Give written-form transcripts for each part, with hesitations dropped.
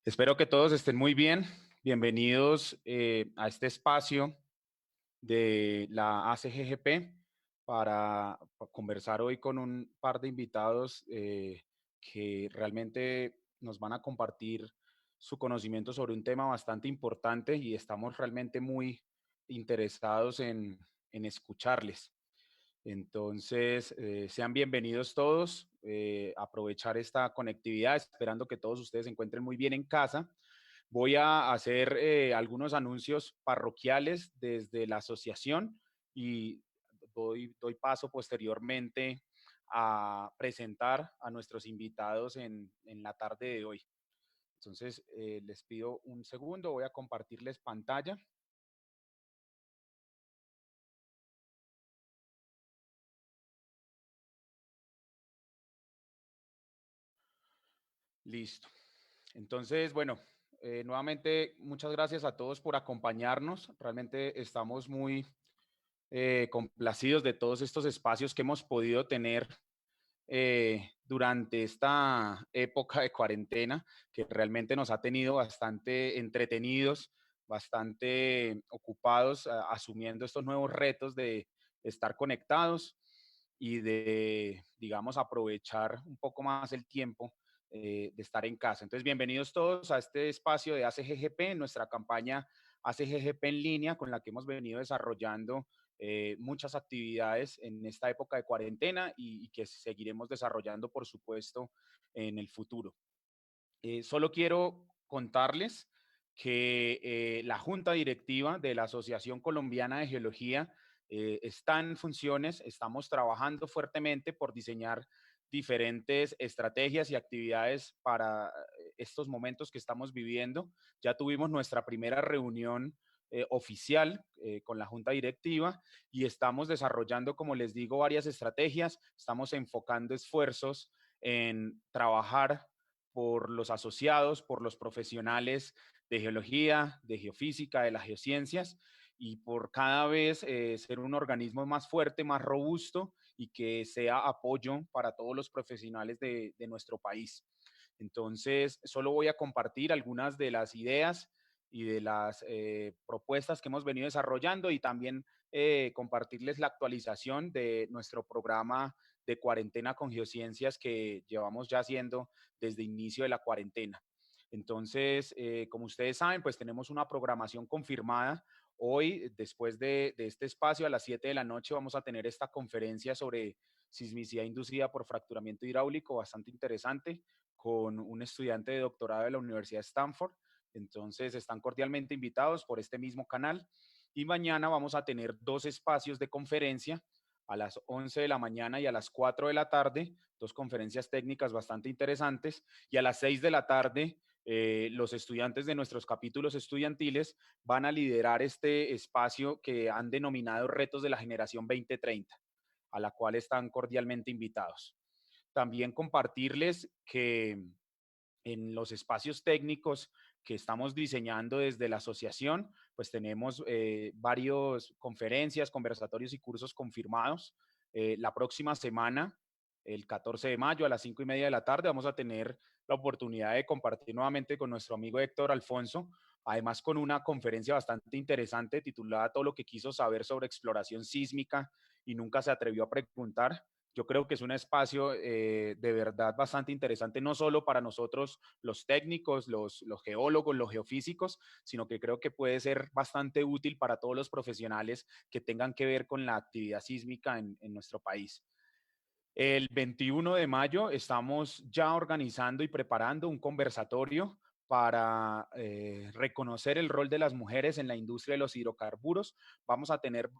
Espero que todos estén muy bien. Bienvenidos a este espacio de la ACGGP para conversar hoy con un par de invitados que realmente nos van a compartir su conocimiento sobre un tema bastante importante y estamos realmente muy interesados en escucharles. Entonces, sean bienvenidos todos, aprovechar esta conectividad, esperando que todos ustedes se encuentren muy bien en casa. Voy a hacer algunos anuncios parroquiales desde la asociación y doy paso posteriormente a presentar a nuestros invitados en la tarde de hoy. Entonces, les pido un segundo, voy a compartirles pantalla. Listo. Entonces, bueno, nuevamente muchas gracias a todos por acompañarnos. Realmente estamos muy complacidos de todos estos espacios que hemos podido tener durante esta época de cuarentena, que realmente nos ha tenido bastante entretenidos, bastante ocupados, asumiendo estos nuevos retos de estar conectados y de, digamos, aprovechar un poco más el tiempo de estar en casa. Entonces, bienvenidos todos a este espacio de ACGGP, nuestra campaña ACGGP en línea, con la que hemos venido desarrollando muchas actividades en esta época de cuarentena y que seguiremos desarrollando, por supuesto, en el futuro. Solo quiero contarles que la Junta Directiva de la Asociación Colombiana de Geología está en funciones. Estamos trabajando fuertemente por diseñar diferentes estrategias y actividades para estos momentos que estamos viviendo. Ya tuvimos nuestra primera reunión oficial con la Junta Directiva y estamos desarrollando, como les digo, varias estrategias. Estamos enfocando esfuerzos en trabajar por los asociados, por los profesionales de geología, de geofísica, de las geociencias, y por cada vez ser un organismo más fuerte, más robusto y que sea apoyo para todos los profesionales de nuestro país. Entonces, solo voy a compartir algunas de las ideas y de las propuestas que hemos venido desarrollando y también compartirles la actualización de nuestro programa de cuarentena con geociencias que llevamos ya haciendo desde inicio de la cuarentena. Entonces, como ustedes saben, pues tenemos una programación confirmada. Hoy, después de este espacio, a las 7 de la noche, vamos a tener esta conferencia sobre sismicidad inducida por fracturamiento hidráulico, bastante interesante, con un estudiante de doctorado de la Universidad de Stanford. Entonces, están cordialmente invitados por este mismo canal. Y mañana vamos a tener dos espacios de conferencia a las 11 de la mañana y a las 4 de la tarde, dos conferencias técnicas bastante interesantes, y a las 6 de la tarde los estudiantes de nuestros capítulos estudiantiles van a liderar este espacio que han denominado Retos de la Generación 2030, a la cual están cordialmente invitados. También compartirles que en los espacios técnicos que estamos diseñando desde la asociación, pues tenemos varias conferencias, conversatorios y cursos confirmados. La próxima semana, el 14 de mayo a las 5:30 de la tarde, vamos a tener la oportunidad de compartir nuevamente con nuestro amigo Héctor Alfonso, además con una conferencia bastante interesante titulada Todo lo que quiso saber sobre exploración sísmica y nunca se atrevió a preguntar. Yo creo que es un espacio de verdad bastante interesante, no solo para nosotros los técnicos, los geólogos, los geofísicos, sino que creo que puede ser bastante útil para todos los profesionales que tengan que ver con la actividad sísmica en nuestro país. El 21 de mayo estamos ya organizando y preparando un conversatorio para reconocer el rol de las mujeres en la industria de los hidrocarburos. Vamos a tener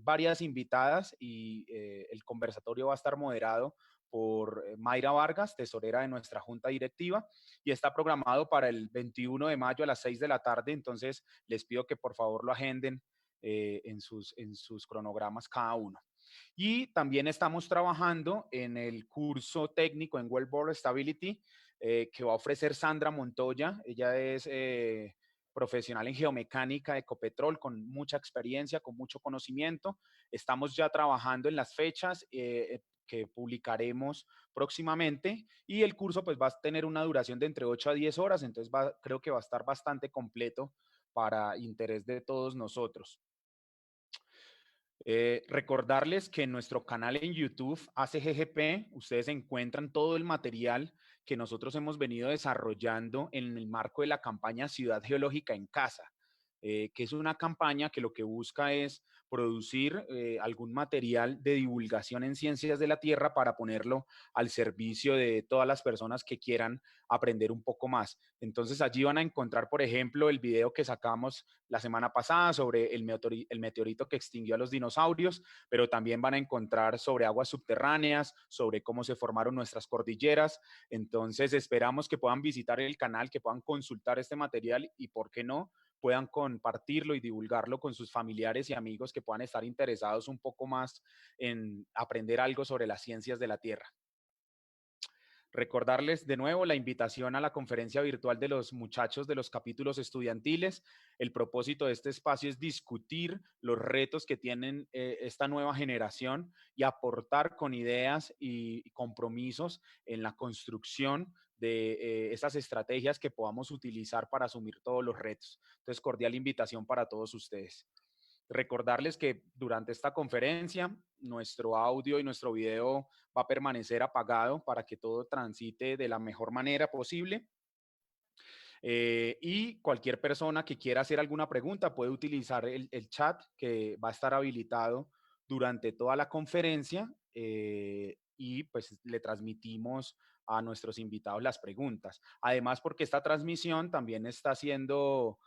varias invitadas y el conversatorio va a estar moderado por Mayra Vargas, tesorera de nuestra junta directiva, y está programado para el 21 de mayo a las 6 de la tarde. Entonces, les pido que por favor lo agenden en sus cronogramas cada uno. Y también estamos trabajando en el curso técnico en Wellbore Stability que va a ofrecer Sandra Montoya. Ella es profesional en geomecánica de Ecopetrol, con mucha experiencia, con mucho conocimiento. Estamos ya trabajando en las fechas que publicaremos próximamente, y el curso pues va a tener una duración de entre 8 a 10 horas, entonces creo que va a estar bastante completo para interés de todos nosotros. Recordarles que en nuestro canal en YouTube, ACGGP, ustedes encuentran todo el material que nosotros hemos venido desarrollando en el marco de la campaña Ciudad Geológica en Casa, que es una campaña que lo que busca es producir algún material de divulgación en ciencias de la Tierra para ponerlo al servicio de todas las personas que quieran aprender un poco más. Entonces allí van a encontrar, por ejemplo, el video que sacamos la semana pasada sobre el meteorito que extinguió a los dinosaurios, pero también van a encontrar sobre aguas subterráneas, sobre cómo se formaron nuestras cordilleras. Entonces esperamos que puedan visitar el canal, que puedan consultar este material y, ¿por qué no?, puedan compartirlo y divulgarlo con sus familiares y amigos que puedan estar interesados un poco más en aprender algo sobre las ciencias de la Tierra. Recordarles de nuevo la invitación a la conferencia virtual de los muchachos de los capítulos estudiantiles. El propósito de este espacio es discutir los retos que tienen esta nueva generación y aportar con ideas y compromisos en la construcción de esas estrategias que podamos utilizar para asumir todos los retos. Entonces, cordial invitación para todos ustedes. Recordarles que durante esta conferencia nuestro audio y nuestro video va a permanecer apagado para que todo transite de la mejor manera posible. Y cualquier persona que quiera hacer alguna pregunta puede utilizar el chat que va a estar habilitado durante toda la conferencia, y pues le transmitimos a nuestros invitados las preguntas. Además, porque esta transmisión también está siendo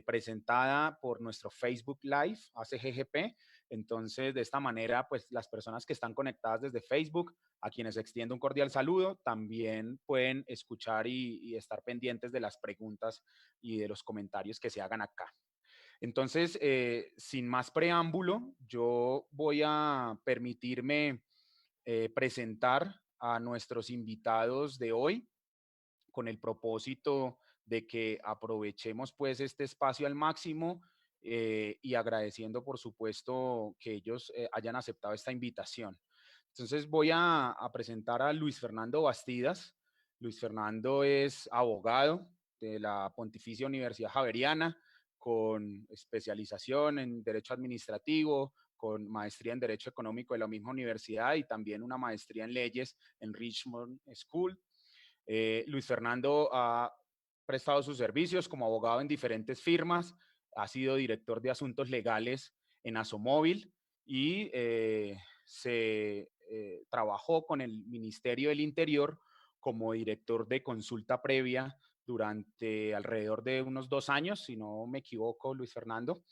presentada por nuestro Facebook Live, ACGGP. Entonces, de esta manera, pues las personas que están conectadas desde Facebook, a quienes extiendo un cordial saludo, también pueden escuchar y estar pendientes de las preguntas y de los comentarios que se hagan acá. Entonces, sin más preámbulo, yo voy a permitirme presentar a nuestros invitados de hoy con el propósito de que aprovechemos pues este espacio al máximo, y agradeciendo por supuesto que ellos hayan aceptado esta invitación. Entonces voy a presentar a Luis Fernando Bastidas. Luis Fernando es abogado de la Pontificia Universidad Javeriana, con especialización en Derecho Administrativo, con maestría en Derecho Económico de la misma universidad y también una maestría en Leyes en Richmond School. Luis Fernando ha prestado sus servicios como abogado en diferentes firmas, ha sido director de asuntos legales en Asomóvil y se trabajó con el Ministerio del Interior como director de consulta previa durante alrededor de unos 2 años, si no me equivoco, Luis Fernando.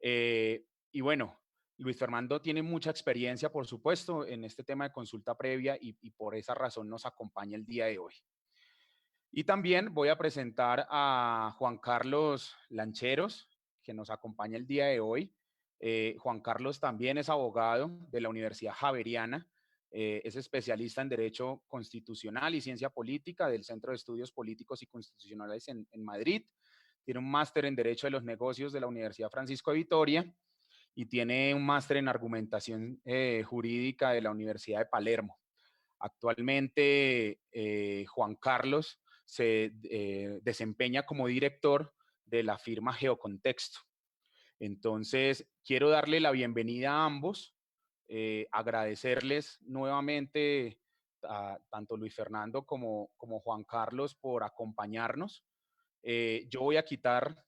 Y bueno, Luis Fernando tiene mucha experiencia, por supuesto, en este tema de consulta previa y por esa razón nos acompaña el día de hoy. Y también voy a presentar a Juan Carlos Lancheros, que nos acompaña el día de hoy. Juan Carlos también es abogado de la Universidad Javeriana, es especialista en Derecho Constitucional y Ciencia Política del Centro de Estudios Políticos y Constitucionales en Madrid. Tiene un máster en Derecho de los Negocios de la Universidad Francisco de Vitoria y tiene un máster en Argumentación Jurídica de la Universidad de Palermo. Actualmente, Juan Carlos se desempeña como director de la firma Geocontexto. Entonces, quiero darle la bienvenida a ambos, agradecerles nuevamente a tanto Luis Fernando como Juan Carlos por acompañarnos. Yo voy a quitar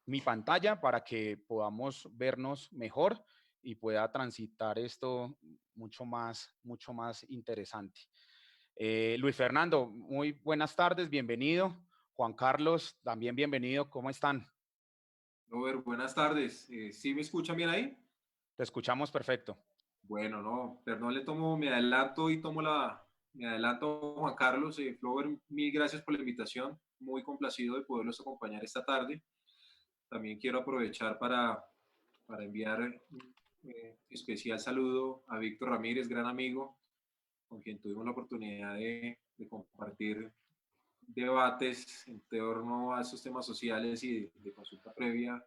mi pantalla para que podamos vernos mejor y pueda transitar esto mucho más interesante. Luis Fernando, muy buenas tardes, bienvenido. Juan Carlos, también bienvenido. ¿Cómo están? Robert, buenas tardes. ¿Sí me escuchan bien ahí? Te escuchamos perfecto. Bueno, no, perdón, me adelanto y me adelanto, Juan Carlos. Flover, mil gracias por la invitación. Muy complacido de poderlos acompañar esta tarde. También quiero aprovechar para enviar un especial saludo a Víctor Ramírez, gran amigo, con quien tuvimos la oportunidad de compartir debates en torno a esos temas sociales y de consulta previa,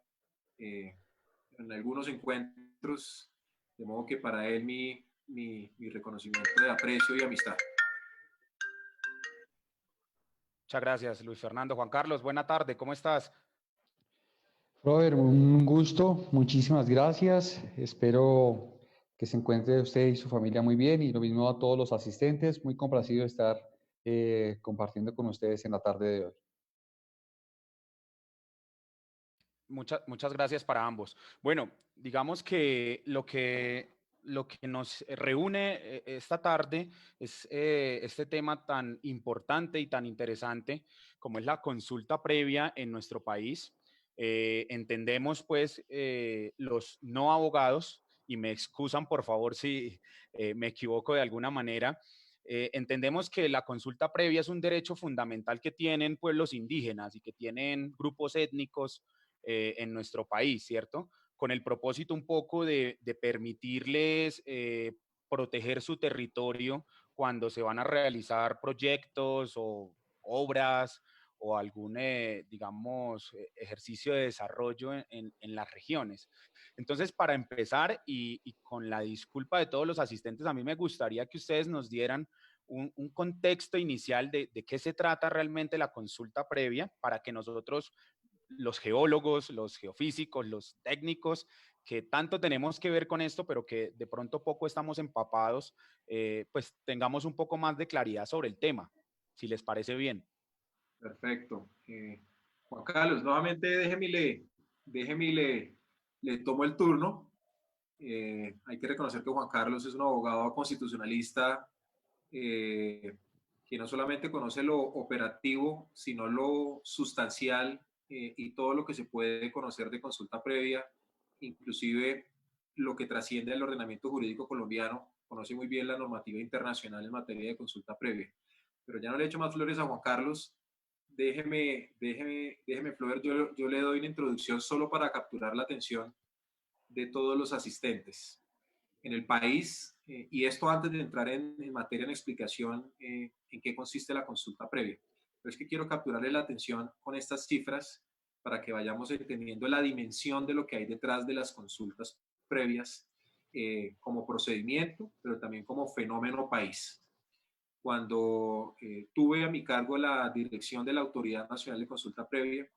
en algunos encuentros, de modo que para él mi reconocimiento de aprecio y amistad. Muchas gracias, Luis Fernando. Juan Carlos, buena tarde, ¿cómo estás? Robert, un gusto, muchísimas gracias. Espero que se encuentre usted y su familia muy bien y lo mismo a todos los asistentes. Muy complacido de estar compartiendo con ustedes en la tarde de hoy. Muchas gracias para ambos. Bueno, digamos que lo que nos reúne esta tarde es este tema tan importante y tan interesante como es la consulta previa en nuestro país. Entendemos pues los no abogados, y me excusan por favor si me equivoco de alguna manera. Entendemos que la consulta previa es un derecho fundamental que tienen pueblos indígenas y que tienen grupos étnicos en nuestro país, ¿cierto? Con el propósito un poco de permitirles proteger su territorio cuando se van a realizar proyectos o obras o algún, digamos, ejercicio de desarrollo en las regiones. Entonces, para empezar, y con la disculpa de todos los asistentes, a mí me gustaría que ustedes nos dieran un contexto inicial de qué se trata realmente la consulta previa para que nosotros los geólogos, los geofísicos, los técnicos, que tanto tenemos que ver con esto, pero que de pronto poco estamos empapados, pues tengamos un poco más de claridad sobre el tema, si les parece bien. Perfecto. Juan Carlos, nuevamente le tomo el turno. Hay que reconocer que Juan Carlos es un abogado constitucionalista que no solamente conoce lo operativo, sino lo sustancial y todo lo que se puede conocer de consulta previa, inclusive lo que trasciende al ordenamiento jurídico colombiano, conoce muy bien la normativa internacional en materia de consulta previa. Pero ya no le echo más flores a Juan Carlos. Déjeme, Flor, yo le doy una introducción solo para capturar la atención de todos los asistentes en el país, y esto antes de entrar en materia en explicación en qué consiste la consulta previa. Pero es que quiero capturarle la atención con estas cifras para que vayamos entendiendo la dimensión de lo que hay detrás de las consultas previas como procedimiento, pero también como fenómeno país. Cuando tuve a mi cargo la dirección de la Autoridad Nacional de Consulta Previa,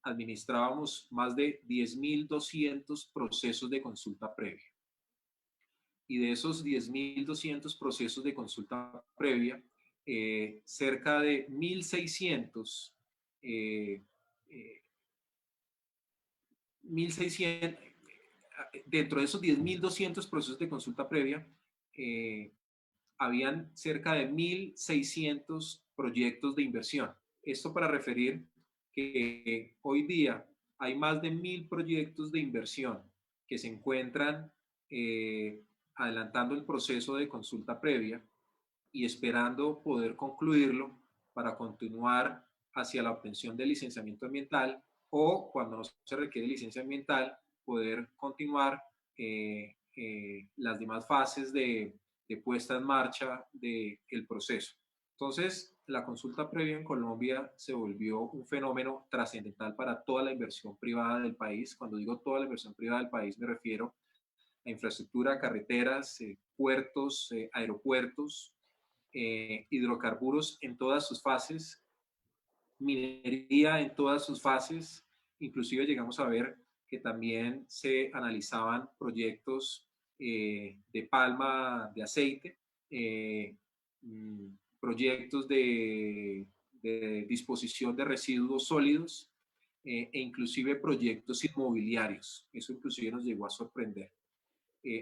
administrábamos más de 10.200 procesos de consulta previa. Y de esos 10.200 procesos de consulta previa, cerca de 1.600, 1.600, dentro de esos 10.200 procesos de consulta previa, habían cerca de 1.600 proyectos de inversión. Esto para referir que hoy día hay más de 1.000 proyectos de inversión que se encuentran adelantando el proceso de consulta previa y esperando poder concluirlo para continuar hacia la obtención del licenciamiento ambiental o, cuando no se requiere licencia ambiental, poder continuar las demás fases de puesta en marcha del proceso. Entonces, la consulta previa en Colombia se volvió un fenómeno trascendental para toda la inversión privada del país. Cuando digo toda la inversión privada del país, me refiero a infraestructura, carreteras, puertos, aeropuertos, hidrocarburos en todas sus fases, minería en todas sus fases. Inclusive llegamos a ver que también se analizaban proyectos de palma de aceite, proyectos de disposición de residuos sólidos e inclusive proyectos inmobiliarios. Eso inclusive nos llegó a sorprender.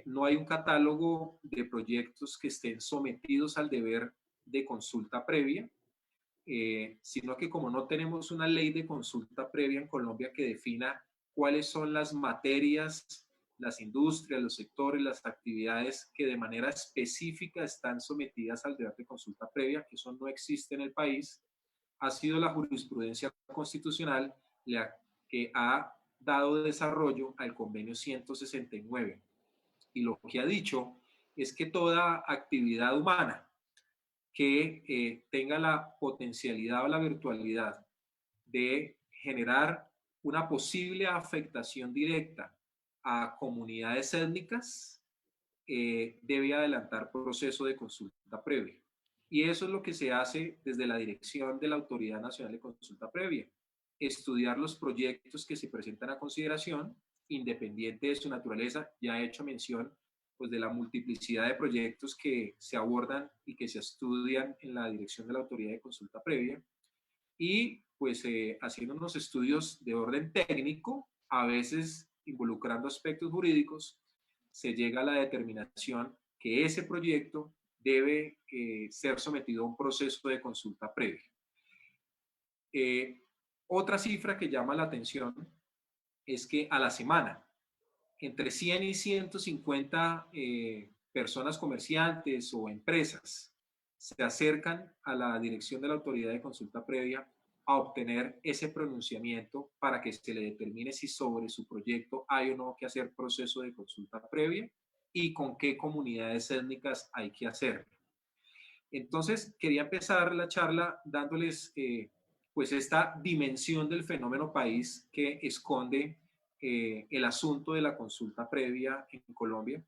No hay un catálogo de proyectos que estén sometidos al deber de consulta previa, sino que como no tenemos una ley de consulta previa en Colombia que defina cuáles son las materias, las industrias, los sectores, las actividades que de manera específica están sometidas al deber de consulta previa, que eso no existe en el país, ha sido la jurisprudencia constitucional la que ha dado desarrollo al convenio 169. Y lo que ha dicho es que toda actividad humana que tenga la potencialidad o la virtualidad de generar una posible afectación directa a comunidades étnicas debe adelantar proceso de consulta previa. Y eso es lo que se hace desde la dirección de la Autoridad Nacional de Consulta Previa. Estudiar los proyectos que se presentan a consideración, independiente de su naturaleza. Ya he hecho mención pues, de la multiplicidad de proyectos que se abordan y que se estudian en la dirección de la Autoridad de Consulta Previa. Y pues haciendo unos estudios de orden técnico, a veces involucrando aspectos jurídicos, se llega a la determinación que ese proyecto debe ser sometido a un proceso de consulta previa. Otra cifra que llama la atención es que a la semana, entre 100 y 150 personas comerciantes o empresas se acercan a la dirección de la autoridad de consulta previa a obtener ese pronunciamiento para que se le determine si sobre su proyecto hay o no que hacer proceso de consulta previa y con qué comunidades étnicas hay que hacerlo. Entonces, quería empezar la charla dándoles pues esta dimensión del fenómeno país que esconde el asunto de la consulta previa en Colombia,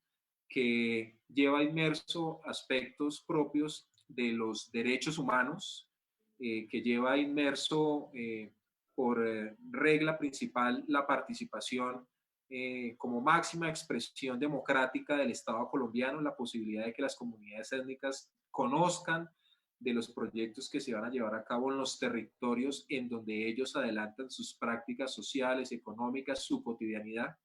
que lleva inmerso aspectos propios de los derechos humanos, que lleva inmerso por regla principal la participación como máxima expresión democrática del Estado colombiano, la posibilidad de que las comunidades étnicas conozcan de los proyectos que se van a llevar a cabo en los territorios en donde ellos adelantan sus prácticas sociales, económicas, su cotidianidad.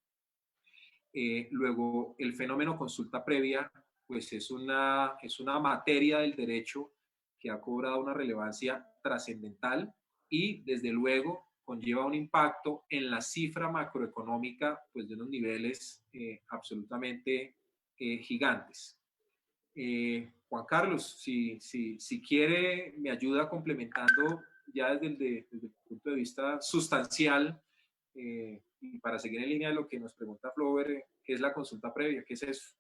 Luego, el fenómeno consulta previa, pues es una materia del derecho que ha cobrado una relevancia trascendental y, desde luego, conlleva un impacto en la cifra macroeconómica, pues de unos niveles absolutamente gigantes. Juan Carlos, si quiere, me ayuda complementando ya desde el punto de vista sustancial y para seguir en línea de lo que nos pregunta Flover, ¿qué es la consulta previa? ¿Qué es eso?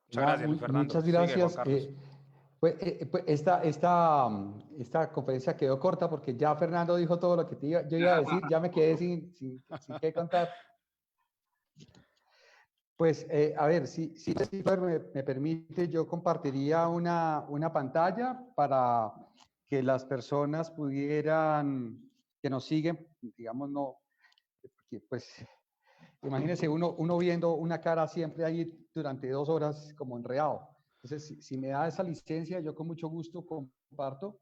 Muchas gracias, Luis Fernando. Muchas Sigue, Juan gracias. Carlos. Esta conferencia quedó corta porque ya Fernando dijo todo lo que yo iba a decir, ya me quedé sin qué contar. Pues, a ver, si me permite, yo compartiría una pantalla para que las personas pudieran, que nos siguen, digamos, no, porque, pues, imagínense uno viendo una cara siempre ahí durante 2 horas como enredado. Entonces, si me da esa licencia, yo con mucho gusto comparto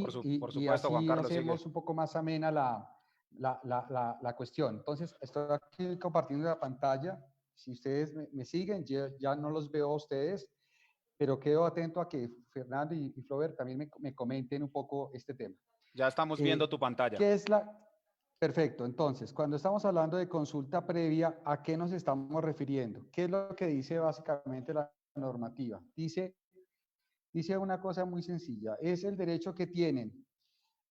Por supuesto, y Juan así Carlos, hacemos sigue. un poco más amena la cuestión. Entonces, estoy aquí compartiendo la pantalla. Si ustedes me siguen, ya no los veo a ustedes, pero quedo atento a que Fernando y Flover también me comenten un poco este tema. Ya estamos viendo tu pantalla. ¿Qué es Perfecto. Entonces, cuando estamos hablando de consulta previa, ¿a qué nos estamos refiriendo? ¿Qué es lo que dice básicamente la normativa? Dice una cosa muy sencilla. Es el derecho que tienen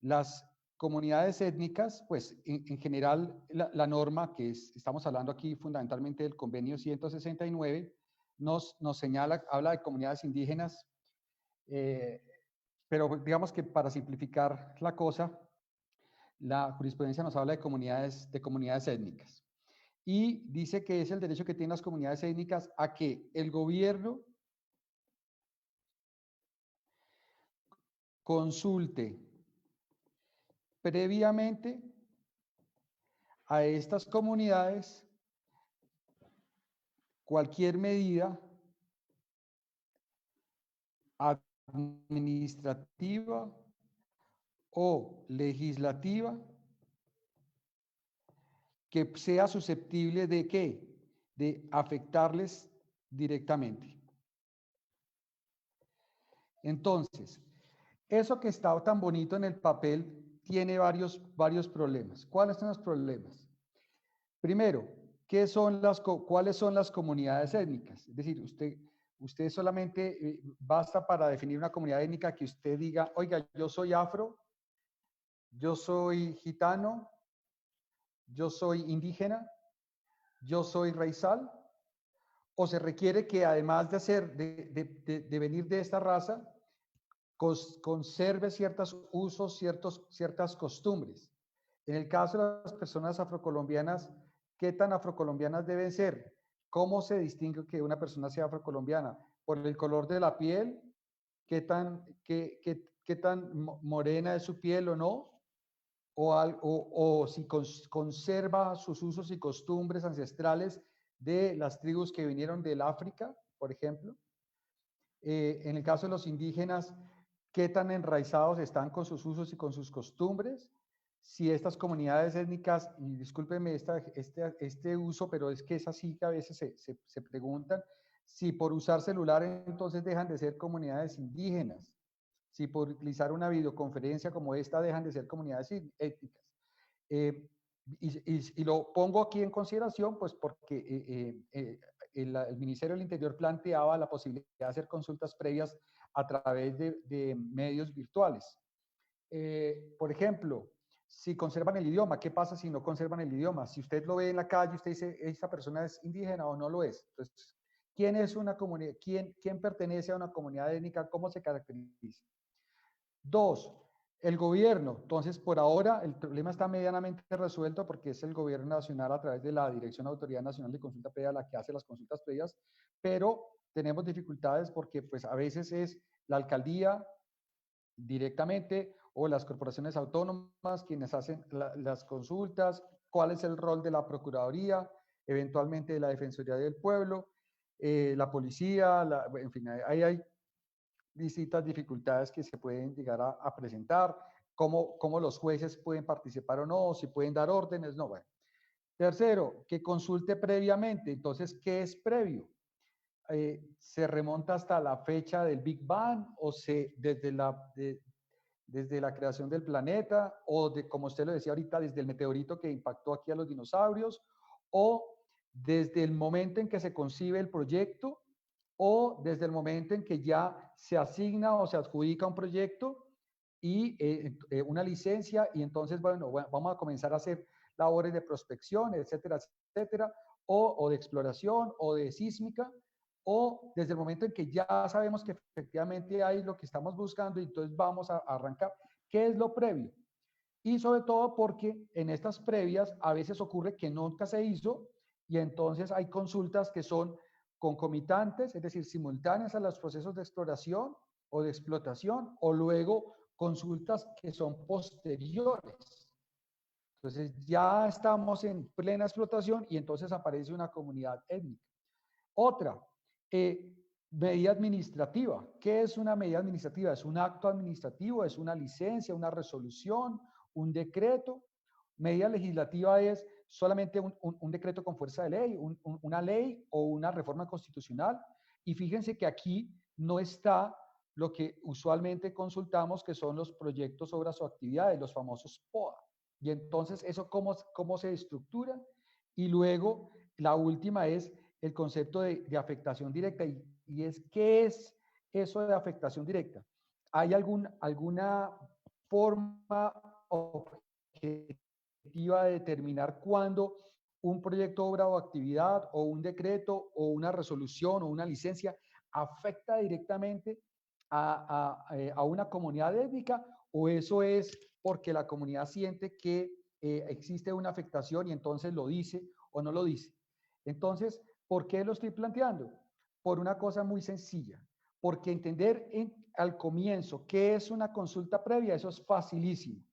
las comunidades étnicas, pues en general la norma estamos hablando aquí fundamentalmente del convenio 169, nos señala, habla de comunidades indígenas, pero digamos que para simplificar la cosa, la jurisprudencia nos habla de comunidades étnicas. Y dice que es el derecho que tienen las comunidades étnicas a que el gobierno consulte previamente a estas comunidades cualquier medida administrativa o legislativa que sea susceptible de ¿qué? De afectarles directamente. Entonces, eso que está tan bonito en el papel tiene varios problemas. ¿Cuáles son los problemas? Primero, ¿cuáles son las comunidades étnicas? Es decir, usted solamente basta para definir una comunidad étnica que usted diga, oiga, yo soy afro, yo soy gitano, yo soy indígena, yo soy raizal, o se requiere que además de venir de esta raza, conserve ciertos usos, ciertas costumbres. En el caso de las personas afrocolombianas, ¿Qué tan afrocolombianas deben ser? ¿Cómo se distingue que una persona sea afrocolombiana? ¿Por el color de la piel? ¿Qué tan morena es su piel o no? O si conserva sus usos y costumbres ancestrales de las tribus que vinieron del África, por ejemplo. En el caso de los indígenas, ¿qué tan enraizados están con sus usos y con sus costumbres? Si estas comunidades étnicas, y discúlpenme este uso, pero es que es así que a veces se preguntan, si por usar celular entonces dejan de ser comunidades indígenas, si por utilizar una videoconferencia como esta dejan de ser comunidades étnicas. Y lo pongo aquí en consideración, pues porque el Ministerio del Interior planteaba la posibilidad de hacer consultas previas a través de medios virtuales. Por ejemplo, si conservan el idioma, ¿qué pasa si no conservan el idioma? Si usted lo ve en la calle, usted dice, ¿esta persona es indígena o no lo es? Entonces, ¿quién es una comunidad? ¿Quién pertenece a una comunidad étnica? ¿Cómo se caracteriza? Dos, el gobierno. Entonces, por ahora, el problema está medianamente resuelto porque es el gobierno nacional a través de la Dirección de Autoridad Nacional de Consulta Previa la que hace las consultas previas, pero tenemos dificultades porque pues a veces es la alcaldía directamente o las corporaciones autónomas quienes hacen las consultas, cuál es el rol de la Procuraduría, eventualmente de la Defensoría del Pueblo, la policía, en fin, hay distintas dificultades que se pueden llegar a presentar, cómo los jueces pueden participar o no, si pueden dar órdenes, no, bueno. Tercero, que consulte previamente. Entonces, ¿qué es previo? ¿Se remonta hasta la fecha del Big Bang o desde la creación del planeta o como usted lo decía ahorita, desde el meteorito que impactó aquí a los dinosaurios o desde el momento en que se concibe el proyecto o desde el momento en que ya se asigna o se adjudica un proyecto y una licencia y entonces, bueno, vamos a comenzar a hacer labores de prospección, etcétera, etcétera, o de exploración o de sísmica, o desde el momento en que ya sabemos que efectivamente hay lo que estamos buscando y entonces vamos a arrancar. ¿Qué es lo previo? Y sobre todo porque en estas previas a veces ocurre que nunca se hizo y entonces hay consultas que son concomitantes, es decir, simultáneas a los procesos de exploración o de explotación, o luego consultas que son posteriores. Entonces ya estamos en plena explotación y entonces aparece una comunidad étnica. Otra, medida administrativa. ¿Qué es una medida administrativa? ¿Es un acto administrativo? ¿Es una licencia, una resolución, un decreto? Medida legislativa es solamente un decreto con fuerza de ley, una ley o una reforma constitucional. Y fíjense que aquí no está lo que usualmente consultamos, que son los proyectos, obras o actividades, los famosos POA. Y entonces, ¿eso cómo se estructura? Y luego, la última es el concepto de afectación directa. Y es, ¿qué es eso de afectación directa? ¿Hay alguna forma objetiva de determinar cuándo un proyecto, obra o actividad o un decreto o una resolución o una licencia afecta directamente a una comunidad étnica, o eso es porque la comunidad siente que existe una afectación y entonces lo dice o no lo dice? Entonces, ¿por qué lo estoy planteando? Por una cosa muy sencilla, porque entender al comienzo qué es una consulta previa, eso es facilísimo.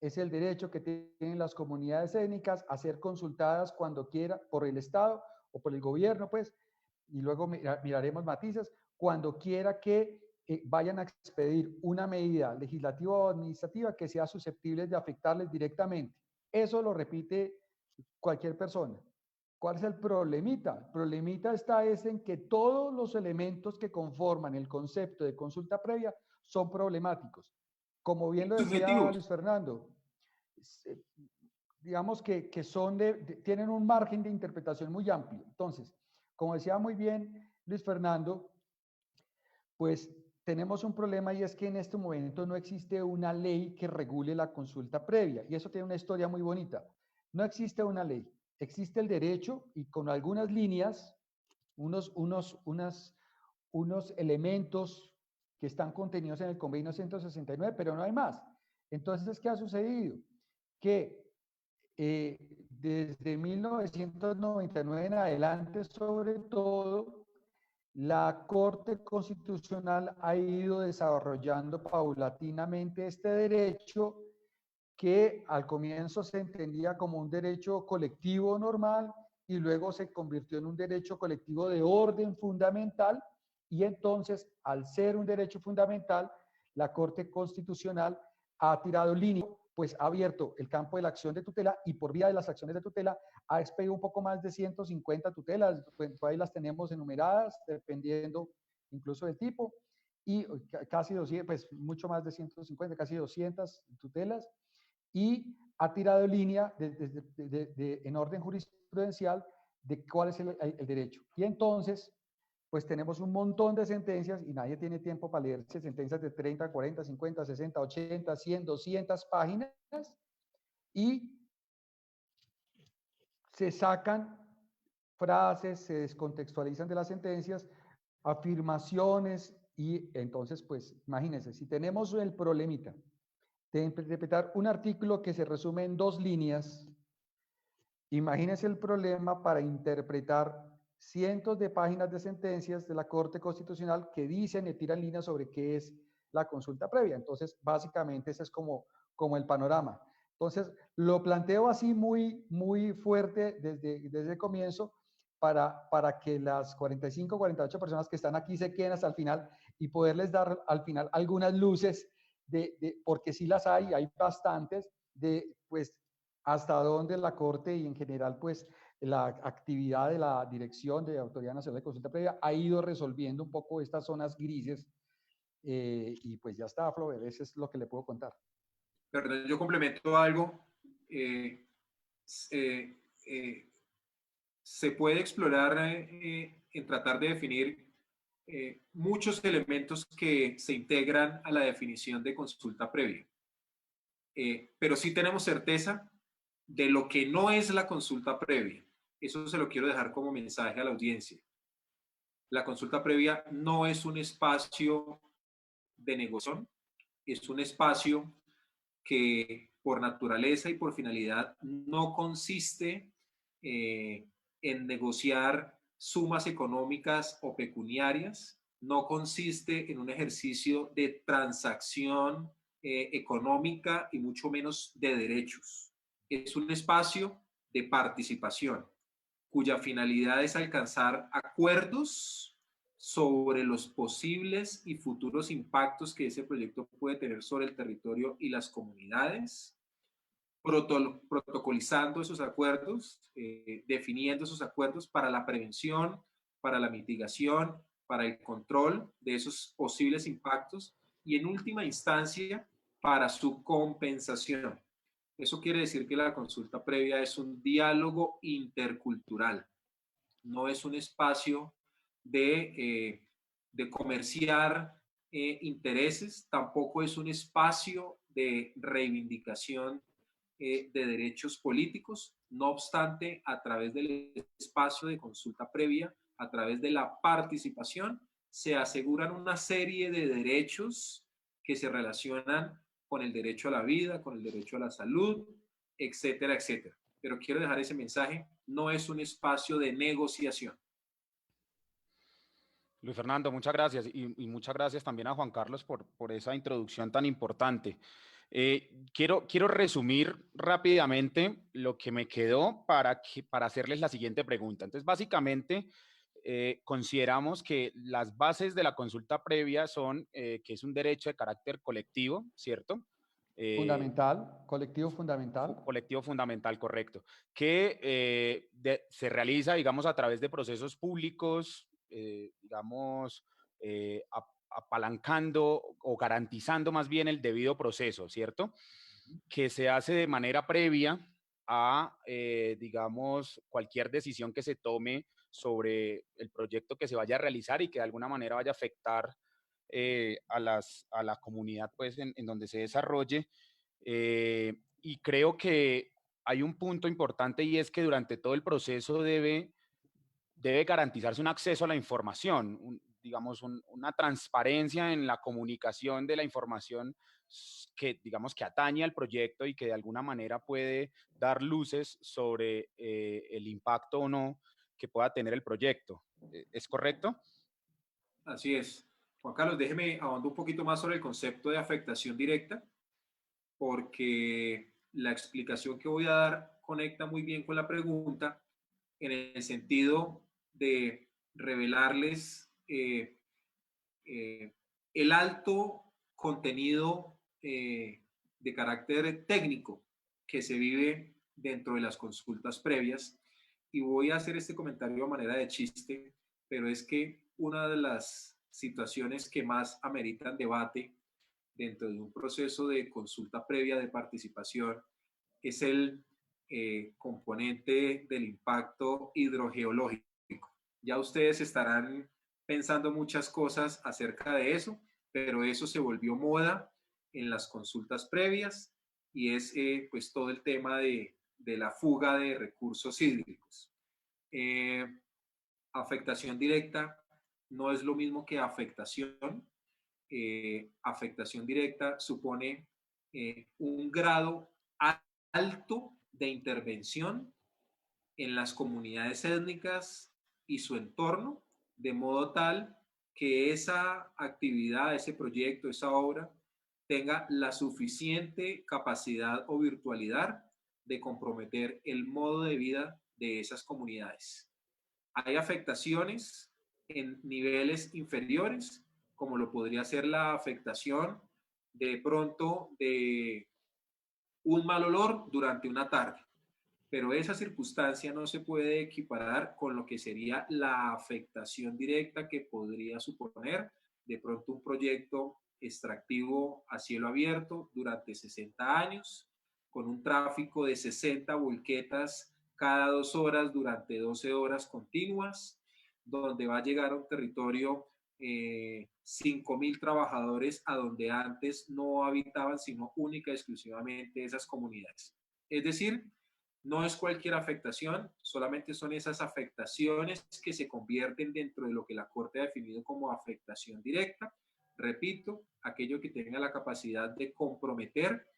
Es el derecho que tienen las comunidades étnicas a ser consultadas cuando quiera por el Estado o por el gobierno, pues, y luego miraremos matices, cuando quiera que vayan a expedir una medida legislativa o administrativa que sea susceptible de afectarles directamente. Eso lo repite cualquier persona. ¿Cuál es el problemita? El problemita está en que todos los elementos que conforman el concepto de consulta previa son problemáticos. Como bien lo decía Luis Fernando, digamos que tienen un margen de interpretación muy amplio. Entonces, como decía muy bien Luis Fernando, pues tenemos un problema y es que en este momento no existe una ley que regule la consulta previa. Y eso tiene una historia muy bonita. No existe una ley. Existe el derecho y con algunas líneas, unos elementos que están contenidos en el convenio 169, pero no hay más. Entonces, ¿qué ha sucedido? Que desde 1999 en adelante, sobre todo, la Corte Constitucional ha ido desarrollando paulatinamente este derecho que al comienzo se entendía como un derecho colectivo normal y luego se convirtió en un derecho colectivo de orden fundamental, y entonces, al ser un derecho fundamental, la Corte Constitucional ha tirado línea, pues ha abierto el campo de la acción de tutela, y por vía de las acciones de tutela ha expedido un poco más de 150 tutelas, pues ahí las tenemos enumeradas, dependiendo incluso del tipo, y casi 200, pues mucho más de 150, casi 200 tutelas, y ha tirado línea en orden jurisprudencial de cuál es el derecho. Y entonces, pues tenemos un montón de sentencias y nadie tiene tiempo para leerse sentencias de 30, 40, 50, 60, 80, 100, 200 páginas, y se sacan frases, se descontextualizan de las sentencias, afirmaciones, y entonces, pues imagínense, si tenemos el problemita de interpretar un artículo que se resume en 2 líneas, imagínense el problema para interpretar cientos de páginas de sentencias de la Corte Constitucional que dicen y tiran líneas sobre qué es la consulta previa. Entonces, básicamente ese es como el panorama. Entonces, lo planteo así muy fuerte desde el comienzo para que las 45, 48 personas que están aquí se queden hasta el final y poderles dar al final algunas luces porque sí las hay bastantes, de pues hasta dónde la Corte y en general pues la actividad de la Dirección de Autoridad Nacional de Consulta Previa ha ido resolviendo un poco estas zonas grises, y pues ya está, Flover, eso es lo que le puedo contar. Perdón, yo complemento algo. Se puede explorar en tratar de definir muchos elementos que se integran a la definición de consulta previa. Pero sí tenemos certeza de lo que no es la consulta previa. Eso se lo quiero dejar como mensaje a la audiencia. La consulta previa no es un espacio de negociación, es un espacio que por naturaleza y por finalidad no consiste en negociar sumas económicas o pecuniarias, no consiste en un ejercicio de transacción económica y mucho menos de derechos. Es un espacio de participación cuya finalidad es alcanzar acuerdos sobre los posibles y futuros impactos que ese proyecto puede tener sobre el territorio y las comunidades, protocolizando esos acuerdos, definiendo esos acuerdos para la prevención, para la mitigación, para el control de esos posibles impactos y en última instancia para su compensación. Eso quiere decir que la consulta previa es un diálogo intercultural, no es un espacio de comerciar intereses, tampoco es un espacio de reivindicación de derechos políticos. No obstante, a través del espacio de consulta previa, a través de la participación, se aseguran una serie de derechos que se relacionan con el derecho a la vida, con el derecho a la salud, etcétera, etcétera. Pero quiero dejar ese mensaje, no es un espacio de negociación. Luis Fernando, muchas gracias y muchas gracias también a Juan Carlos por esa introducción tan importante. Quiero resumir rápidamente lo que me quedó para hacerles la siguiente pregunta. Entonces, básicamente, consideramos que las bases de la consulta previa son que es un derecho de carácter colectivo, ¿cierto? Fundamental, colectivo fundamental. Colectivo fundamental, correcto. Que se realiza, digamos, a través de procesos públicos, digamos, apalancando o garantizando más bien el debido proceso, ¿cierto? Que se hace de manera previa a, digamos, cualquier decisión que se tome sobre el proyecto que se vaya a realizar y que de alguna manera vaya a afectar a la comunidad pues, en donde se desarrolle. Y creo que hay un punto importante y es que durante todo el proceso debe garantizarse un acceso a la información, digamos, una transparencia en la comunicación de la información que digamos que atañe al proyecto y que de alguna manera puede dar luces sobre el impacto o no que pueda tener el proyecto. ¿Es correcto? Así es. Juan Carlos, déjeme ahondar un poquito más sobre el concepto de afectación directa, porque la explicación que voy a dar conecta muy bien con la pregunta en el sentido de revelarles el alto contenido de carácter técnico que se vive dentro de las consultas previas. Y voy a hacer este comentario a manera de chiste, pero es que una de las situaciones que más ameritan debate dentro de un proceso de consulta previa de participación es el componente del impacto hidrogeológico. Ya ustedes estarán pensando muchas cosas acerca de eso, pero eso se volvió moda en las consultas previas y es pues todo el tema de la fuga de recursos hídricos. Afectación directa no es lo mismo que afectación. Afectación directa supone un grado alto de intervención en las comunidades étnicas y su entorno, de modo tal que esa actividad, ese proyecto, esa obra, tenga la suficiente capacidad o virtualidad de comprometer el modo de vida de esas comunidades. Hay afectaciones en niveles inferiores, como lo podría ser la afectación de pronto de un mal olor durante una tarde, pero esa circunstancia no se puede equiparar con lo que sería la afectación directa que podría suponer de pronto un proyecto extractivo a cielo abierto durante 60 años, con un tráfico de 60 volquetas cada 2 horas durante 12 horas continuas, donde va a llegar a un territorio 5.000 trabajadores a donde antes no habitaban sino única y exclusivamente esas comunidades. Es decir, no es cualquier afectación, solamente son esas afectaciones que se convierten dentro de lo que la Corte ha definido como afectación directa. Repito, aquello que tenga la capacidad de comprometer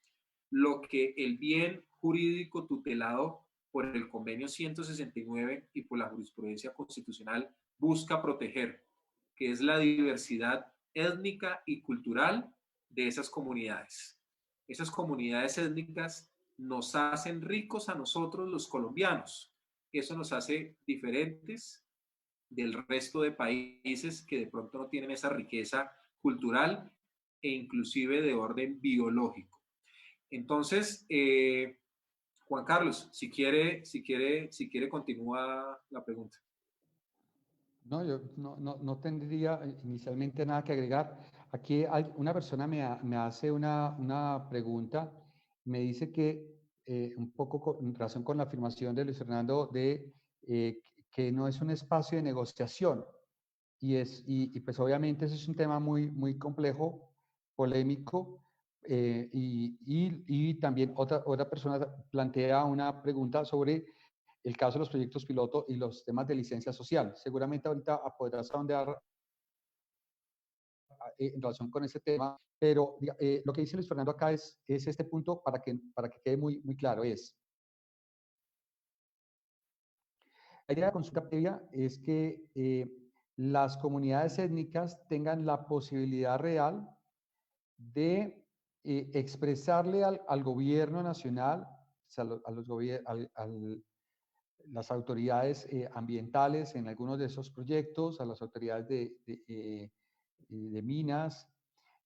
lo que el bien jurídico tutelado por el convenio 169 y por la jurisprudencia constitucional busca proteger, que es la diversidad étnica y cultural de esas comunidades. Esas comunidades étnicas nos hacen ricos a nosotros los colombianos. Eso nos hace diferentes del resto de países que de pronto no tienen esa riqueza cultural e inclusive de orden biológico. Entonces, Juan Carlos, si quiere, continúa la pregunta. No, yo no tendría inicialmente nada que agregar. Aquí una persona me hace una pregunta, me dice que un poco en relación con la afirmación de Luis Fernando de que no es un espacio de negociación. Y pues obviamente ese es un tema muy complejo, polémico, y también otra persona plantea una pregunta sobre el caso de los proyectos piloto y los temas de licencia social. Seguramente ahorita podrás ahondar en relación con ese tema, pero lo que dice Luis Fernando acá es este punto para que quede muy claro, es la idea de la consulta previa es que las comunidades étnicas tengan la posibilidad real de expresarle al gobierno nacional, o sea, las autoridades ambientales en algunos de esos proyectos, a las autoridades de minas,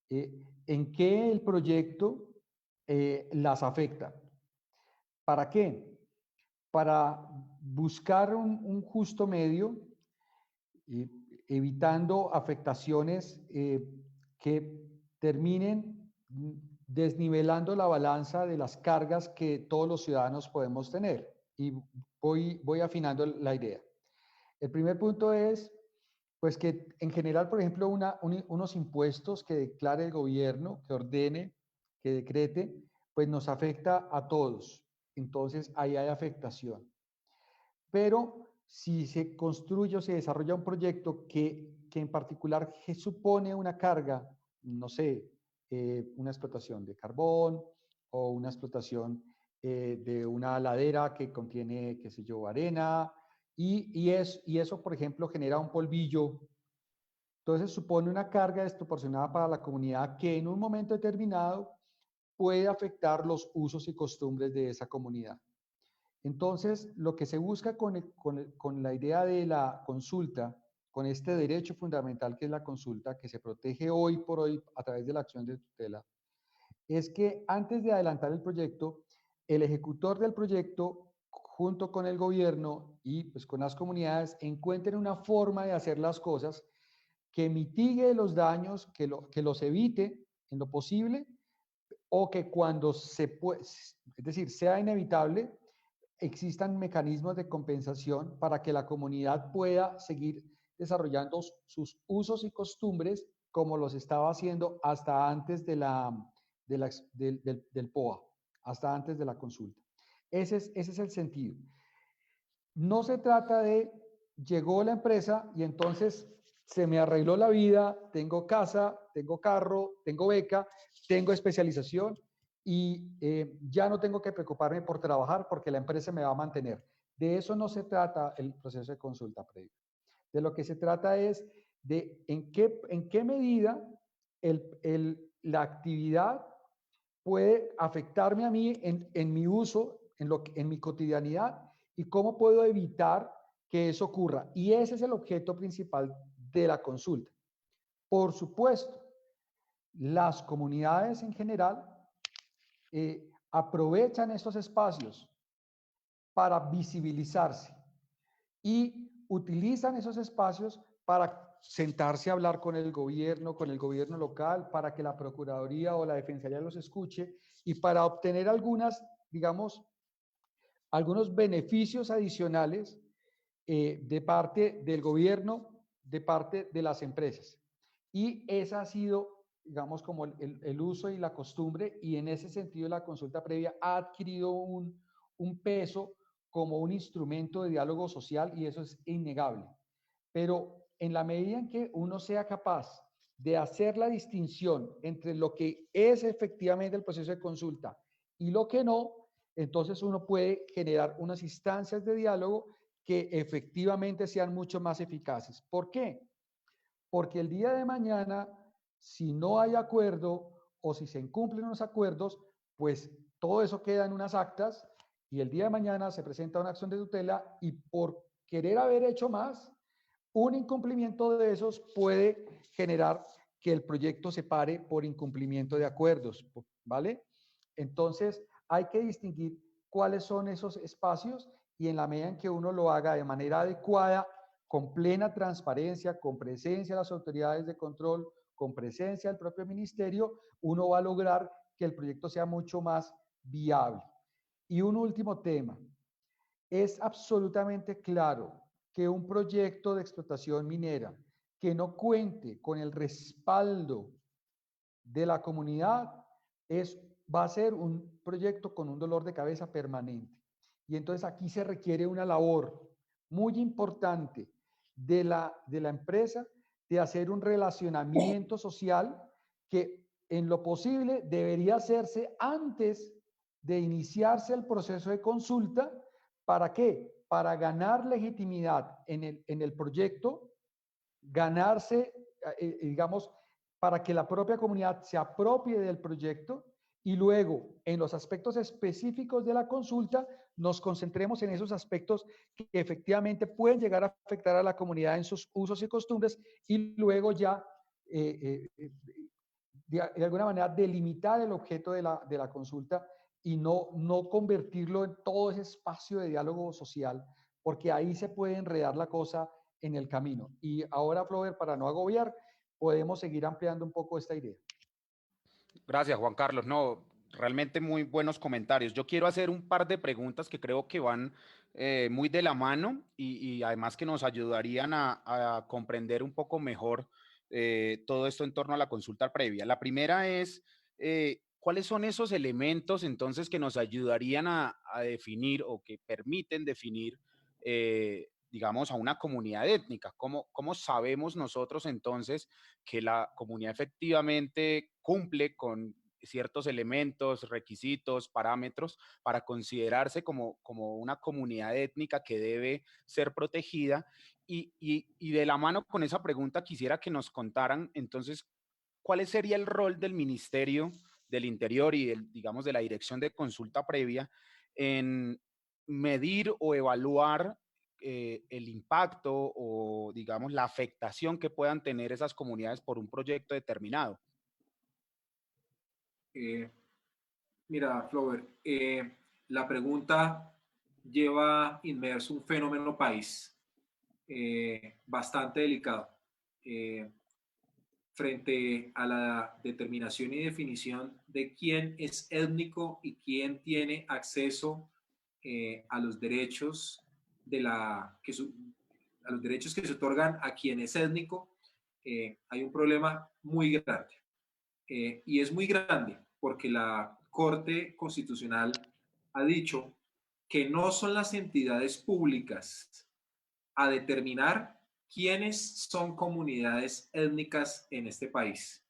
en qué el proyecto las afecta. ¿Para qué? Para buscar un justo medio, evitando afectaciones que terminen desnivelando la balanza de las cargas que todos los ciudadanos podemos tener. Y voy afinando la idea. El primer punto es, pues que en general, por ejemplo, unos impuestos que declare el gobierno, que ordene, que decrete, pues nos afecta a todos. Entonces, ahí hay afectación. Pero si se construye o se desarrolla un proyecto que en particular supone una carga, no sé, una explotación de carbón o una explotación de una ladera que contiene, qué sé yo, arena, y eso, por ejemplo, genera un polvillo. Entonces supone una carga desproporcionada para la comunidad que en un momento determinado puede afectar los usos y costumbres de esa comunidad. Entonces, lo que se busca con la idea de la consulta, con este derecho fundamental que es la consulta, que se protege hoy por hoy a través de la acción de tutela, es que antes de adelantar el proyecto, el ejecutor del proyecto, junto con el gobierno y pues con las comunidades, encuentren una forma de hacer las cosas que mitigue los daños, que los evite en lo posible, o que cuando se puede, es decir, sea inevitable, existan mecanismos de compensación para que la comunidad pueda seguir desarrollando sus usos y costumbres como los estaba haciendo hasta antes del POA, hasta antes de la consulta. Ese es el sentido. No se trata de, llegó la empresa y entonces se me arregló la vida, tengo casa, tengo carro, tengo beca, tengo especialización y ya no tengo que preocuparme por trabajar porque la empresa me va a mantener. De eso no se trata el proceso de consulta previa. De lo que se trata es de en qué medida la actividad puede afectarme a mí en mi uso, en mi cotidianidad, y cómo puedo evitar que eso ocurra. Y ese es el objeto principal de la consulta. Por supuesto, las comunidades en general aprovechan estos espacios para visibilizarse y utilizan esos espacios para sentarse a hablar con el gobierno local, para que la Procuraduría o la Defensoría los escuche y para obtener algunos beneficios adicionales de parte del gobierno, de parte de las empresas. Y esa ha sido, digamos, como el uso y la costumbre, y en ese sentido la consulta previa ha adquirido un peso como un instrumento de diálogo social, y eso es innegable. Pero en la medida en que uno sea capaz de hacer la distinción entre lo que es efectivamente el proceso de consulta y lo que no, entonces uno puede generar unas instancias de diálogo que efectivamente sean mucho más eficaces. ¿Por qué? Porque el día de mañana, si no hay acuerdo o si se incumplen los acuerdos, pues todo eso queda en unas actas y el día de mañana se presenta una acción de tutela y por querer haber hecho más, un incumplimiento de esos puede generar que el proyecto se pare por incumplimiento de acuerdos, ¿vale? Entonces, hay que distinguir cuáles son esos espacios y en la medida en que uno lo haga de manera adecuada, con plena transparencia, con presencia de las autoridades de control, con presencia del propio ministerio, uno va a lograr que el proyecto sea mucho más viable. Y un último tema. Es absolutamente claro que un proyecto de explotación minera que no cuente con el respaldo de la comunidad va a ser un proyecto con un dolor de cabeza permanente. Y entonces aquí se requiere una labor muy importante de la empresa de hacer un relacionamiento social que en lo posible debería hacerse antes de iniciarse el proceso de consulta. ¿Para qué? Para ganar legitimidad en el proyecto, ganarse, digamos, para que la propia comunidad se apropie del proyecto y luego en los aspectos específicos de la consulta nos concentremos en esos aspectos que efectivamente pueden llegar a afectar a la comunidad en sus usos y costumbres y luego ya de alguna manera delimitar el objeto de la consulta y no convertirlo en todo ese espacio de diálogo social, porque ahí se puede enredar la cosa en el camino. Y ahora, Flover, para no agobiar, podemos seguir ampliando un poco esta idea. Gracias, Juan Carlos. No, realmente muy buenos comentarios. Yo quiero hacer un par de preguntas que creo que van muy de la mano y además que nos ayudarían a comprender un poco mejor todo esto en torno a la consulta previa. La primera es, ¿cuáles son esos elementos entonces que nos ayudarían a definir o que permiten definir digamos, a una comunidad étnica. ¿Cómo sabemos nosotros entonces que la comunidad efectivamente cumple con ciertos elementos, requisitos, parámetros para considerarse como una comunidad étnica que debe ser protegida? Y de la mano con esa pregunta quisiera que nos contaran entonces cuál sería el rol del Ministerio del Interior y digamos, de la Dirección de Consulta Previa en medir o evaluar el impacto o, digamos, la afectación que puedan tener esas comunidades por un proyecto determinado. Eh, Mira, Flover, la pregunta lleva inmerso un fenómeno país bastante delicado. Frente a la determinación y definición de quién es étnico y quién tiene acceso a los derechos a los derechos que se otorgan a quien es étnico, hay un problema muy grande. Y es muy grande porque la Corte Constitucional ha dicho que no son las entidades públicas a determinar quiénes son comunidades étnicas en este país.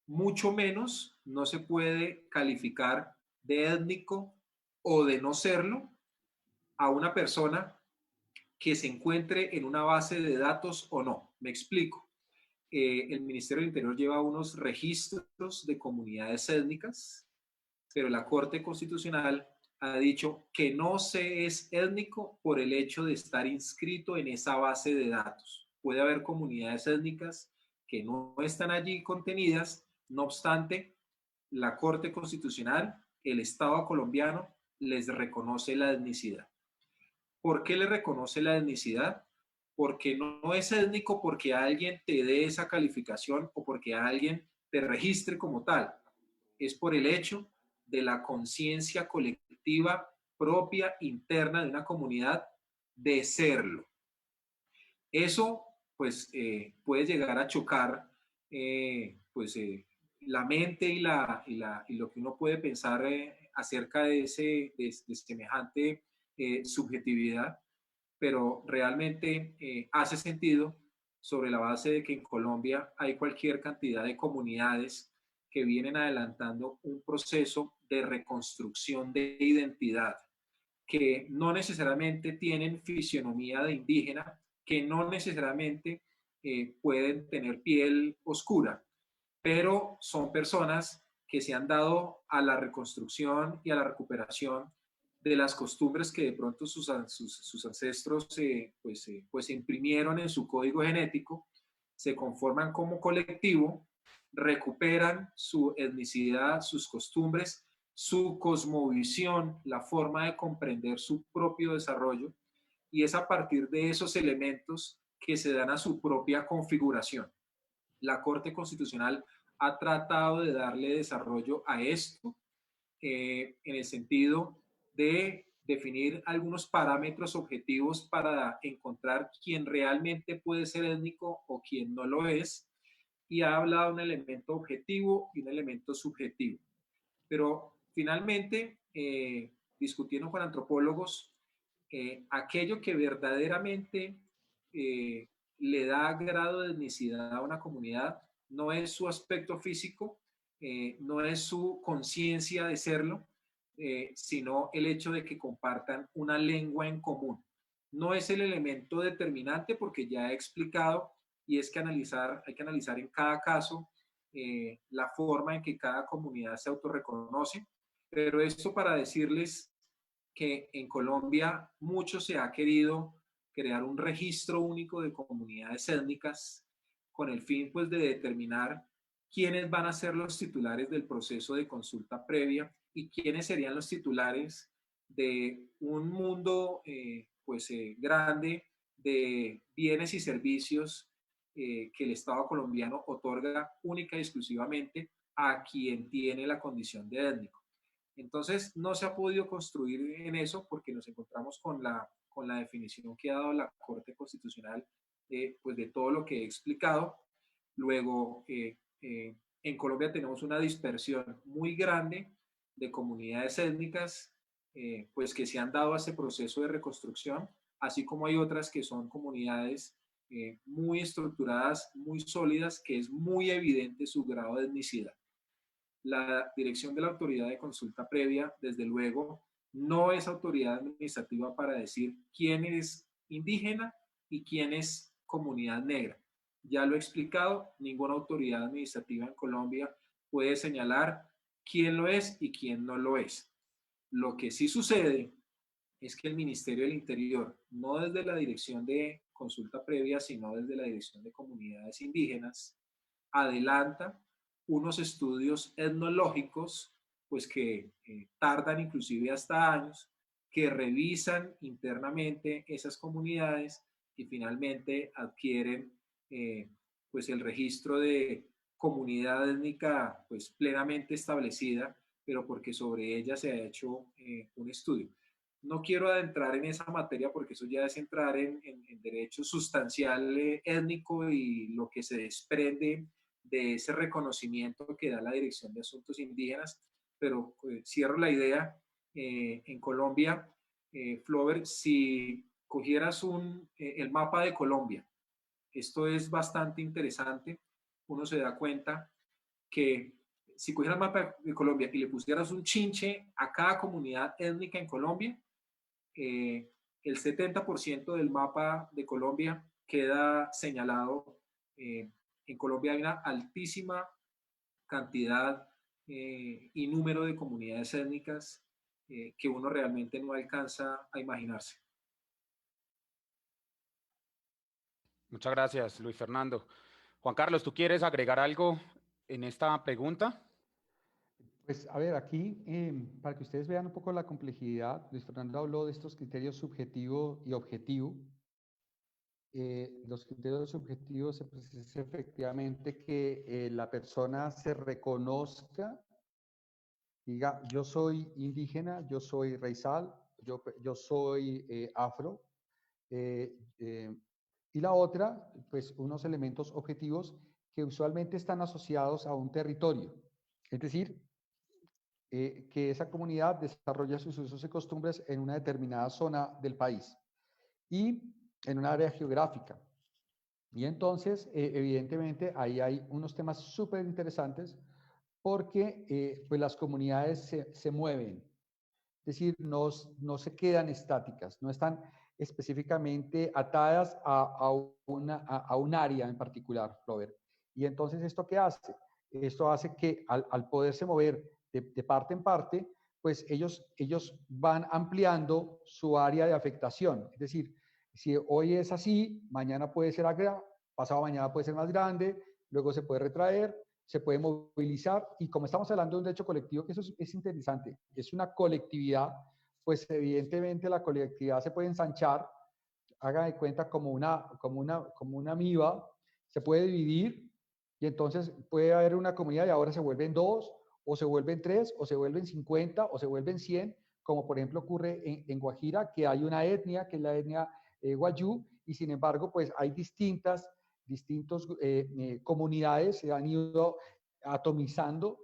Mucho menos no se puede calificar de étnico o de no serlo a una persona que se encuentre en una base de datos o no. Me explico. El Ministerio del Interior lleva unos registros de comunidades étnicas, pero la Corte Constitucional ha dicho que no se es étnico por el hecho de estar inscrito en esa base de datos. Puede haber comunidades étnicas que no están allí contenidas, no obstante, la Corte Constitucional, el Estado colombiano, les reconoce la etnicidad. ¿Por qué le reconoce la etnicidad? Porque no es étnico porque alguien te dé esa calificación o porque alguien te registre como tal. Es por el hecho de la conciencia colectiva propia interna de una comunidad de serlo. Eso, pues, puede llegar a chocar, la mente y lo que uno puede pensar acerca de semejante subjetividad, pero realmente hace sentido sobre la base de que en Colombia hay cualquier cantidad de comunidades que vienen adelantando un proceso de reconstrucción de identidad, que no necesariamente tienen fisionomía de indígena, que no necesariamente pueden tener piel oscura, pero son personas que se han dado a la reconstrucción y a la recuperación de las costumbres que de pronto sus ancestros pues imprimieron en su código genético, se conforman como colectivo, recuperan su etnicidad, sus costumbres, su cosmovisión, la forma de comprender su propio desarrollo, y es a partir de esos elementos que se dan a su propia configuración. La Corte Constitucional ha tratado de darle desarrollo a esto en el sentido de definir algunos parámetros objetivos para encontrar quién realmente puede ser étnico o quién no lo es, y ha hablado de un elemento objetivo y un elemento subjetivo. Pero finalmente, discutiendo con antropólogos, aquello que verdaderamente le da grado de etnicidad a una comunidad no es su aspecto físico, no es su conciencia de serlo, sino el hecho de que compartan una lengua en común. No es el elemento determinante porque ya he explicado, y es que hay que analizar en cada caso la forma en que cada comunidad se autorreconoce, pero esto para decirles que en Colombia mucho se ha querido crear un registro único de comunidades étnicas con el fin pues de determinar quiénes van a ser los titulares del proceso de consulta previa y quiénes serían los titulares de un mundo grande de bienes y servicios que el Estado colombiano otorga única y exclusivamente a quien tiene la condición de étnico. Entonces, no se ha podido construir en eso porque nos encontramos con la definición que ha dado la Corte Constitucional pues de todo lo que he explicado. Luego, en Colombia tenemos una dispersión muy grande de comunidades étnicas pues que se han dado a ese proceso de reconstrucción. así como hay otras que son comunidades muy estructuradas, muy sólidas, que es muy evidente su grado de etnicidad. La dirección de la autoridad de consulta previa, desde luego, no es autoridad administrativa para decir quién es indígena y quién es comunidad negra. Ya lo he explicado, ninguna autoridad administrativa en Colombia puede señalar quién lo es y quién no lo es. Lo que sí sucede es que el Ministerio del Interior, no desde la dirección de consulta previa, sino desde la dirección de comunidades indígenas, adelanta unos estudios etnológicos, pues que tardan inclusive hasta años, que revisan internamente esas comunidades y finalmente adquieren pues el registro de comunidad étnica pues plenamente establecida, pero porque sobre ella se ha hecho un estudio. No quiero adentrar en esa materia porque eso ya es entrar en derecho sustancial étnico y lo que se desprende de ese reconocimiento que da la Dirección de Asuntos Indígenas, pero cierro la idea. En Colombia, Flover, si cogieras el mapa de Colombia, esto es bastante interesante, uno se da cuenta que si cogieras el mapa de Colombia y le pusieras un chinche a cada comunidad étnica en Colombia, el 70% del mapa de Colombia queda señalado. En Colombia hay una altísima cantidad y número de comunidades étnicas que uno realmente no alcanza a imaginarse. Muchas gracias, Luis Fernando. Juan Carlos, ¿tú quieres agregar algo en esta pregunta? Pues a ver, aquí para que ustedes vean un poco la complejidad, Luis Fernando habló de estos criterios subjetivo y objetivo. Los criterios subjetivos es efectivamente que la persona se reconozca, diga, yo soy indígena, yo soy raizal, yo soy afro. Eh, eh, y la otra, pues unos elementos objetivos que usualmente están asociados a un territorio. Es decir, que esa comunidad desarrolla sus usos y costumbres en una determinada zona del país y en un área geográfica. Y entonces, evidentemente, ahí hay unos temas súper interesantes porque pues las comunidades se mueven, es decir, no se quedan estáticas, no están específicamente atadas a un área en particular, Robert. Y entonces, ¿esto qué hace? Esto hace que al poderse mover de parte en parte, pues ellos van ampliando su área de afectación. Es decir, si hoy es así, mañana puede ser acá, pasado mañana puede ser más grande, luego se puede retraer, se puede movilizar y como estamos hablando de un derecho colectivo, que eso es interesante, es una colectividad, pues evidentemente la colectividad se puede ensanchar, hagan de cuenta como una amiba, se puede dividir y entonces puede haber una comunidad y ahora se vuelven dos, o se vuelven tres, o se vuelven 50, o se vuelven 100, como por ejemplo ocurre en Guajira, que hay una etnia, que es la etnia Wayuu, y sin embargo, pues hay distintas comunidades se han ido atomizando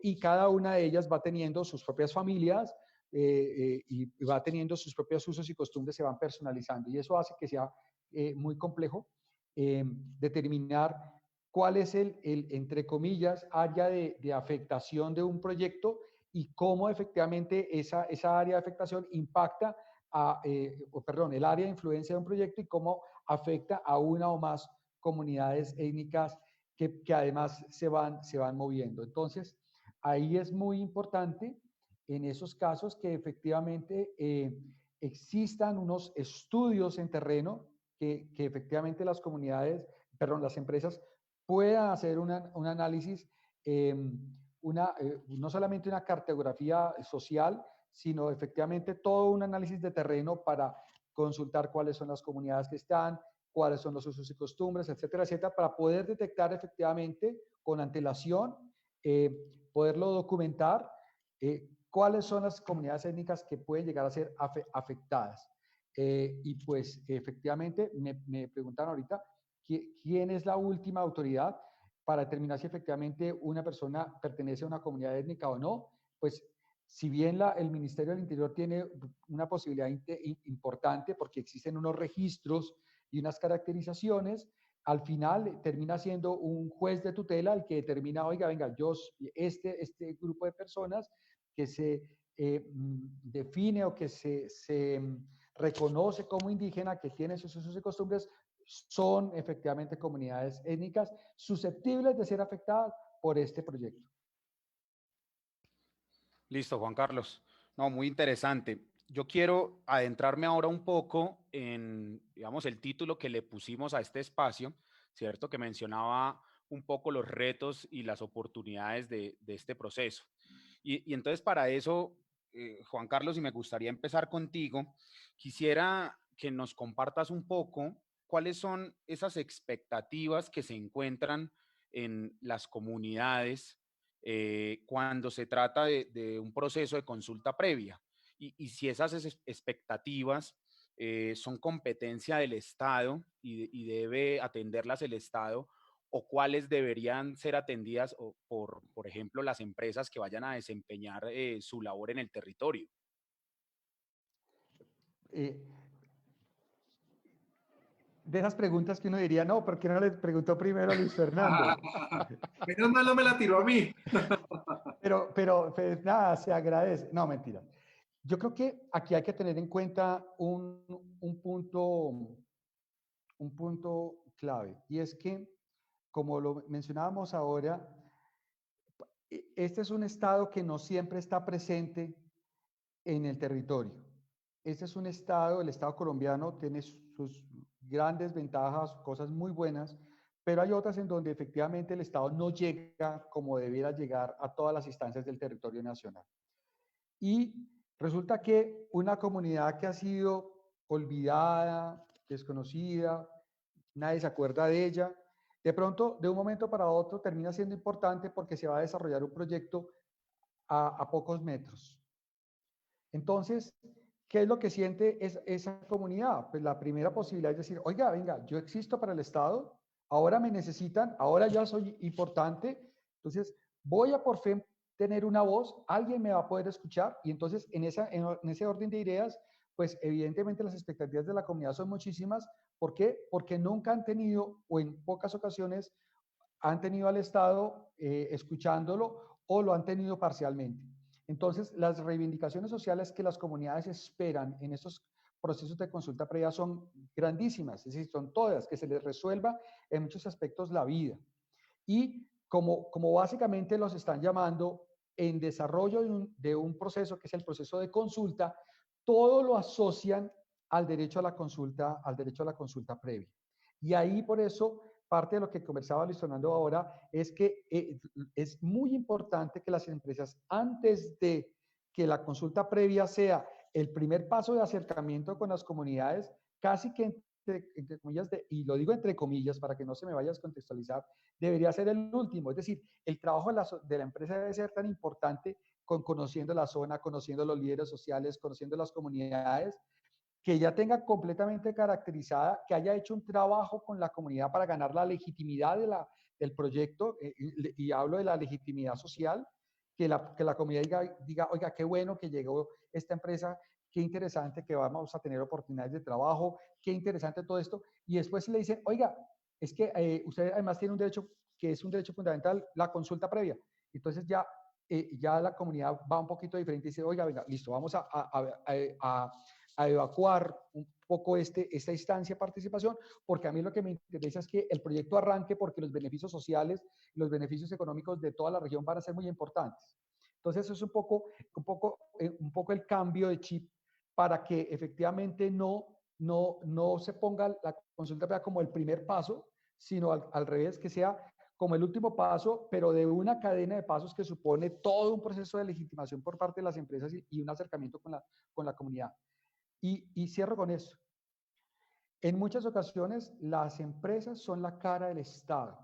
y cada una de ellas va teniendo sus propias familias y va teniendo sus propios usos y costumbres, se van personalizando y eso hace que sea muy complejo determinar cuál es entre comillas, área de afectación de un proyecto y cómo efectivamente esa área de afectación impacta el área de influencia de un proyecto y cómo afecta a una o más comunidades étnicas que además se van moviendo. Entonces, ahí es muy importante en esos casos que efectivamente existan unos estudios en terreno que efectivamente las las empresas puedan hacer un análisis, no solamente una cartografía social, sino efectivamente todo un análisis de terreno para consultar cuáles son las comunidades que están, cuáles son los usos y costumbres, etcétera, etcétera, para poder detectar efectivamente con antelación, poderlo documentar, cuáles son las comunidades étnicas que pueden llegar a ser afectadas. Y pues efectivamente me preguntaron ahorita, ¿quién es la última autoridad para determinar si efectivamente una persona pertenece a una comunidad étnica o no? Pues si bien el Ministerio del Interior tiene una posibilidad importante porque existen unos registros y unas caracterizaciones, al final termina siendo un juez de tutela el que determina, oiga, venga, este grupo de personas que se define o que se reconoce como indígena, que tiene sus usos y costumbres, son efectivamente comunidades étnicas susceptibles de ser afectadas por este proyecto. Listo, Juan Carlos. No, muy interesante. Yo quiero adentrarme ahora un poco en, digamos, el título que le pusimos a este espacio, ¿cierto? Que mencionaba un poco los retos y las oportunidades de este proceso. Y entonces para eso, Juan Carlos, y me gustaría empezar contigo, quisiera que nos compartas un poco cuáles son esas expectativas que se encuentran en las comunidades cuando se trata de un proceso de consulta previa y si esas expectativas son competencia del Estado y debe atenderlas el Estado o cuáles deberían ser atendidas por ejemplo, las empresas que vayan a desempeñar su labor en el territorio. Eh, de esas preguntas que uno diría, no, ¿por qué no le preguntó primero a Luis Fernando? Menos mal no me la tiró a mí. Pero pues, nada, se agradece. No, mentira. Yo creo que aquí hay que tener en cuenta un punto clave, y es que, como lo mencionábamos ahora, este es un estado que no siempre está presente en el territorio. Este es un estado, el estado colombiano tiene sus grandes ventajas, cosas muy buenas, pero hay otras en donde efectivamente el estado no llega como debiera llegar a todas las instancias del territorio nacional. Y resulta que una comunidad que ha sido olvidada, desconocida, nadie se acuerda de ella, de pronto, de un momento para otro, termina siendo importante porque se va a desarrollar un proyecto a pocos metros. Entonces, ¿qué es lo que siente esa comunidad? Pues la primera posibilidad es decir, oiga, venga, yo existo para el Estado, ahora me necesitan, ahora ya soy importante, entonces voy a por fin tener una voz, alguien me va a poder escuchar y entonces en ese orden de ideas, pues evidentemente las expectativas de la comunidad son muchísimas. ¿Por qué? Porque nunca han tenido o en pocas ocasiones han tenido al Estado escuchándolo o lo han tenido parcialmente. Entonces, las reivindicaciones sociales que las comunidades esperan en estos procesos de consulta previa son grandísimas, es decir, son todas, que se les resuelva en muchos aspectos la vida. Y como básicamente los están llamando en desarrollo de un proceso que es el proceso de consulta, todo lo asocian al derecho a la consulta previa. Y ahí por eso parte de lo que conversaba Luis Fernando ahora es que es muy importante que las empresas, antes de que la consulta previa sea el primer paso de acercamiento con las comunidades, casi que entre comillas, y lo digo entre comillas para que no se me vaya a descontextualizar, debería ser el último. Es decir, el trabajo de la empresa debe ser tan importante conociendo la zona, conociendo los líderes sociales, conociendo las comunidades, que ya tenga completamente caracterizada, que haya hecho un trabajo con la comunidad para ganar la legitimidad del proyecto, y hablo de la legitimidad social, que la comunidad diga, oiga, qué bueno que llegó esta empresa, qué interesante que vamos a tener oportunidades de trabajo, qué interesante todo esto, y después le dicen, oiga, es que usted además tiene un derecho que es un derecho fundamental, la consulta previa. Entonces ya la comunidad va un poquito diferente y dice, oiga, venga, listo, vamos a evacuar un poco esta instancia de participación, porque a mí lo que me interesa es que el proyecto arranque porque los beneficios sociales, los beneficios económicos de toda la región van a ser muy importantes. Entonces, eso es un poco el cambio de chip para que efectivamente no se ponga la consulta como el primer paso, sino al revés, que sea como el último paso, pero de una cadena de pasos que supone todo un proceso de legitimación por parte de las empresas y un acercamiento con la comunidad. Y cierro con eso. En muchas ocasiones las empresas son la cara del Estado.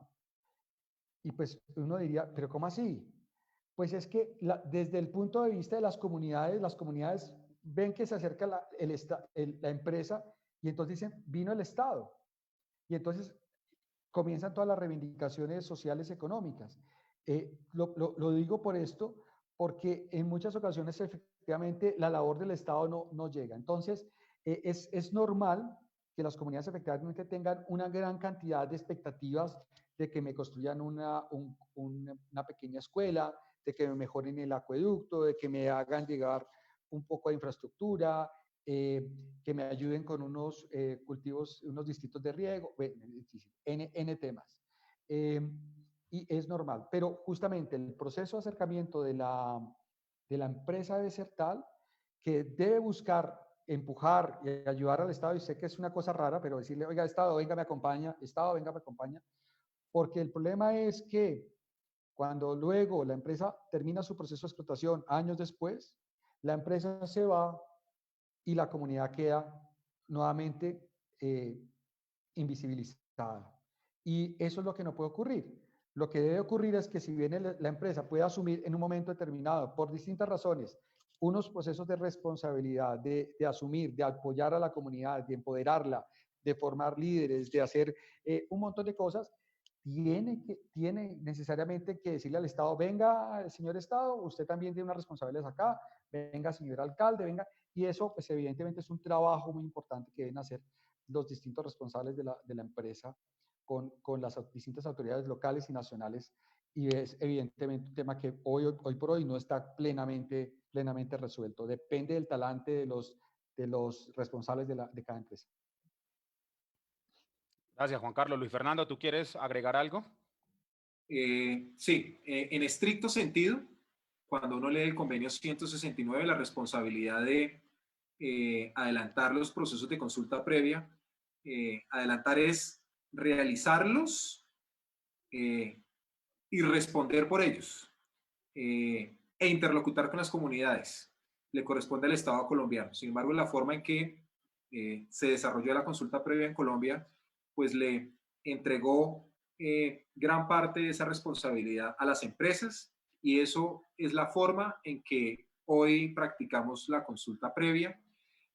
Y pues uno diría, pero ¿cómo así? Pues es que desde el punto de vista de las comunidades ven que se acerca la empresa y entonces dicen, vino el Estado. Y entonces comienzan todas las reivindicaciones sociales económicas. Lo digo por esto, porque en muchas ocasiones efectivamente la labor del Estado no llega. Entonces, es normal que las comunidades efectivamente tengan una gran cantidad de expectativas de que me construyan una pequeña escuela, de que me mejoren el acueducto, de que me hagan llegar un poco de infraestructura, que me ayuden con unos cultivos, unos distritos de riego, bueno, N temas. Y es normal, pero justamente el proceso de acercamiento de la empresa debe ser tal que debe buscar empujar y ayudar al Estado, y sé que es una cosa rara, pero decirle, oiga, Estado, venga, me acompaña, Estado, venga, me acompaña, porque el problema es que cuando luego la empresa termina su proceso de explotación años después, la empresa se va y la comunidad queda nuevamente invisibilizada. Y eso es lo que no puede ocurrir. Lo que debe ocurrir es que si bien la empresa puede asumir en un momento determinado, por distintas razones, unos procesos de responsabilidad, de asumir, de apoyar a la comunidad, de empoderarla, de formar líderes, de hacer un montón de cosas, tiene necesariamente que decirle al Estado, venga, señor Estado, usted también tiene unas responsabilidades acá, venga, señor alcalde, venga, y eso, pues evidentemente es un trabajo muy importante que deben hacer los distintos responsables de la empresa con las distintas autoridades locales y nacionales, y es evidentemente un tema que hoy por hoy no está plenamente resuelto. Depende del talante de los responsables de cada empresa. Gracias, Juan Carlos. Luis Fernando, ¿tú quieres agregar algo? Sí, en estricto sentido, cuando uno lee el convenio 169, la responsabilidad de adelantar los procesos de consulta previa, adelantar es realizarlos y responder por ellos, e interlocutar con las comunidades. Le corresponde al Estado colombiano. Sin embargo, la forma en que se desarrolló la consulta previa en Colombia, pues le entregó gran parte de esa responsabilidad a las empresas, y eso es la forma en que hoy practicamos la consulta previa.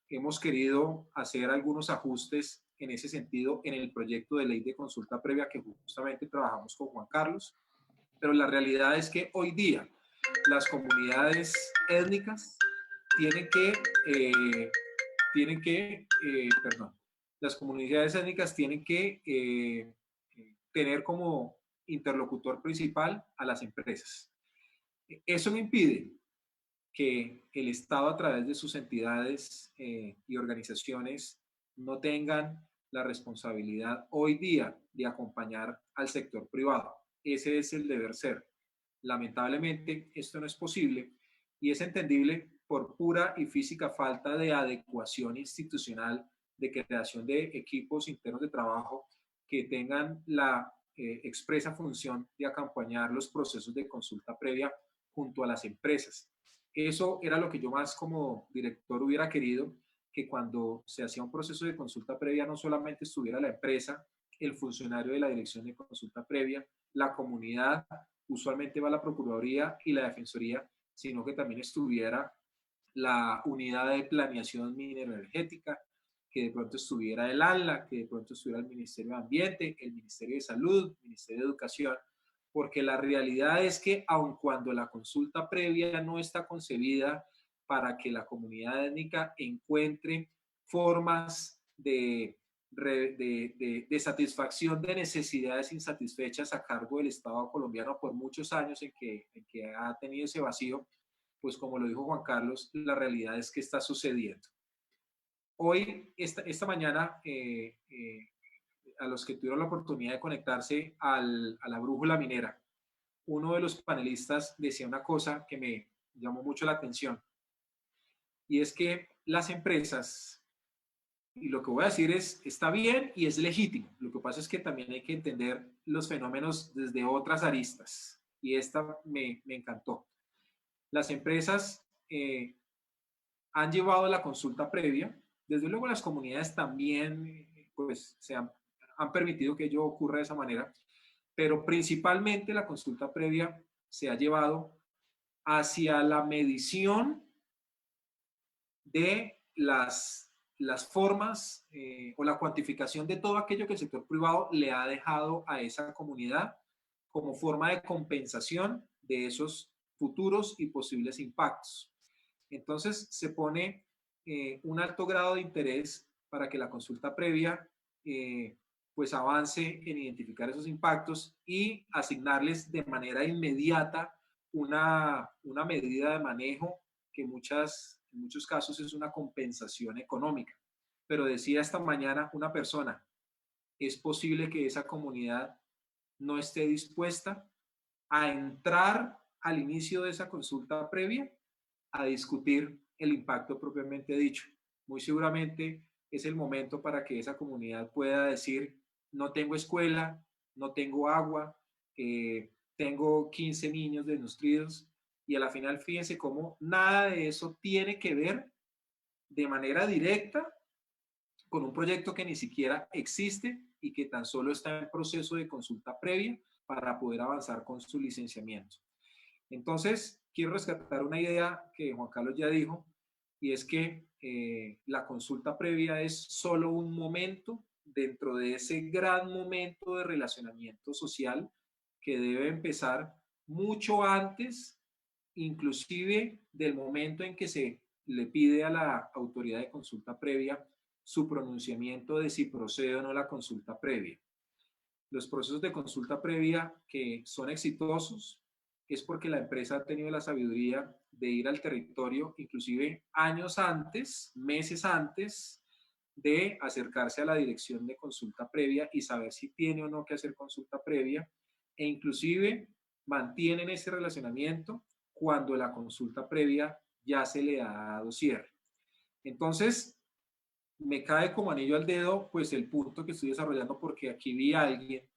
Hemos querido hacer algunos ajustes en ese sentido en el proyecto de ley de consulta previa que justamente trabajamos con Juan Carlos, pero la realidad es que hoy día las comunidades étnicas las comunidades étnicas tienen que tener como interlocutor principal a las empresas. Eso no impide que el Estado, a través de sus entidades y organizaciones, no tengan la responsabilidad hoy día de acompañar al sector privado. Ese es el deber ser. Lamentablemente, esto no es posible, y es entendible por pura y física falta de adecuación institucional, de creación de equipos internos de trabajo que tengan la expresa función de acompañar los procesos de consulta previa junto a las empresas. Eso era lo que yo más como director hubiera querido, que cuando se hacía un proceso de consulta previa no solamente estuviera la empresa, el funcionario de la dirección de consulta previa, la comunidad, usualmente va la Procuraduría y la Defensoría, sino que también estuviera la unidad de planeación mineroenergética, que de pronto estuviera el ANLA, que de pronto estuviera el Ministerio de Ambiente, el Ministerio de Salud, el Ministerio de Educación, porque la realidad es que aun cuando la consulta previa no está concebida para que la comunidad étnica encuentre formas de satisfacción de necesidades insatisfechas a cargo del Estado colombiano por muchos años en que ha tenido ese vacío, pues como lo dijo Juan Carlos, la realidad es que está sucediendo. Hoy, esta mañana, a los que tuvieron la oportunidad de conectarse a la brújula minera, uno de los panelistas decía una cosa que me llamó mucho la atención, y es que las empresas, y lo que voy a decir está bien y es legítimo, lo que pasa es que también hay que entender los fenómenos desde otras aristas, y esta me encantó. Las empresas han llevado la consulta previa, desde luego las comunidades también pues han permitido que ello ocurra de esa manera, pero principalmente la consulta previa se ha llevado hacia la medición de las formas o la cuantificación de todo aquello que el sector privado le ha dejado a esa comunidad como forma de compensación de esos futuros y posibles impactos. Entonces se pone un alto grado de interés para que la consulta previa pues avance en identificar esos impactos y asignarles de manera inmediata una medida de manejo que en muchos casos es una compensación económica. Pero decía esta mañana una persona, es posible que esa comunidad no esté dispuesta a entrar al inicio de esa consulta previa a discutir el impacto propiamente dicho. Muy seguramente es el momento para que esa comunidad pueda decir, no tengo escuela, no tengo agua, tengo 15 niños desnutridos, y a la final fíjense cómo nada de eso tiene que ver de manera directa con un proyecto que ni siquiera existe y que tan solo está en proceso de consulta previa para poder avanzar con su licenciamiento. Entonces, quiero rescatar una idea que Juan Carlos ya dijo, y es que la consulta previa es solo un momento dentro de ese gran momento de relacionamiento social que debe empezar mucho antes, inclusive del momento en que se le pide a la autoridad de consulta previa su pronunciamiento de si procede o no la consulta previa. Los procesos de consulta previa que son exitosos es porque la empresa ha tenido la sabiduría de ir al territorio, inclusive años antes, meses antes de acercarse a la dirección de consulta previa y saber si tiene o no que hacer consulta previa, e inclusive mantienen ese relacionamiento cuando la consulta previa ya se le ha dado cierre. Entonces, me cae como anillo al dedo pues el punto que estoy desarrollando, porque aquí vi a alguien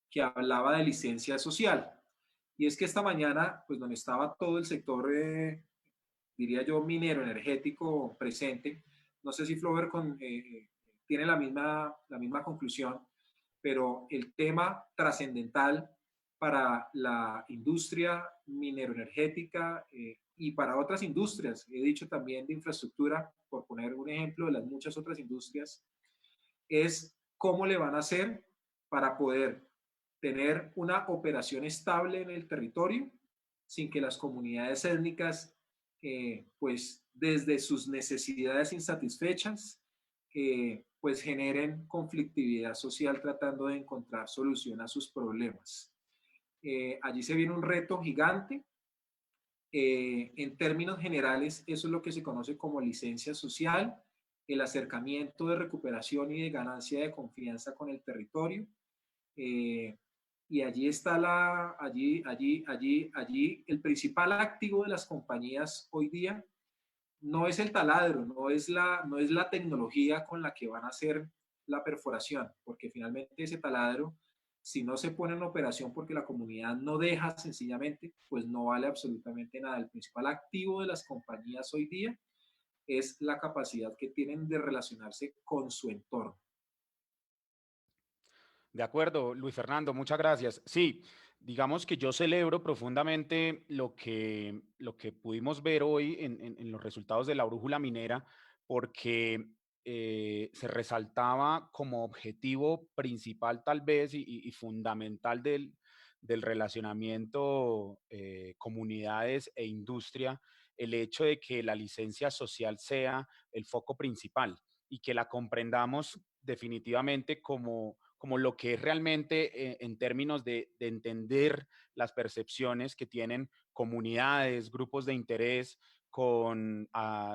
que hablaba de licencia social. Y es que esta mañana, pues donde estaba todo el sector, diría yo, minero energético presente, no sé si Flover tiene la misma conclusión, pero el tema trascendental para la industria mineroenergética y para otras industrias, he dicho también de infraestructura, por poner un ejemplo de las muchas otras industrias, es cómo le van a hacer para poder tener una operación estable en el territorio sin que las comunidades étnicas, pues desde sus necesidades insatisfechas, pues generen conflictividad social tratando de encontrar solución a sus problemas. Allí se viene un reto gigante. En términos generales, eso es lo que se conoce como licencia social, el acercamiento de recuperación y de ganancia de confianza con el territorio. Y allí está allí el principal activo de las compañías hoy día no es el taladro, no es la tecnología con la que van a hacer la perforación, porque finalmente ese taladro, si no se pone en operación porque la comunidad no deja sencillamente, pues no vale absolutamente nada. El principal activo de las compañías hoy día es la capacidad que tienen de relacionarse con su entorno. De acuerdo, Luis Fernando, muchas gracias. Sí, digamos que yo celebro profundamente lo que pudimos ver hoy en los resultados de la brújula minera, porque se resaltaba como objetivo principal tal vez y fundamental del relacionamiento comunidades e industria, el hecho de que la licencia social sea el foco principal y que la comprendamos definitivamente como lo que es realmente en términos de entender las percepciones que tienen comunidades, grupos de interés con,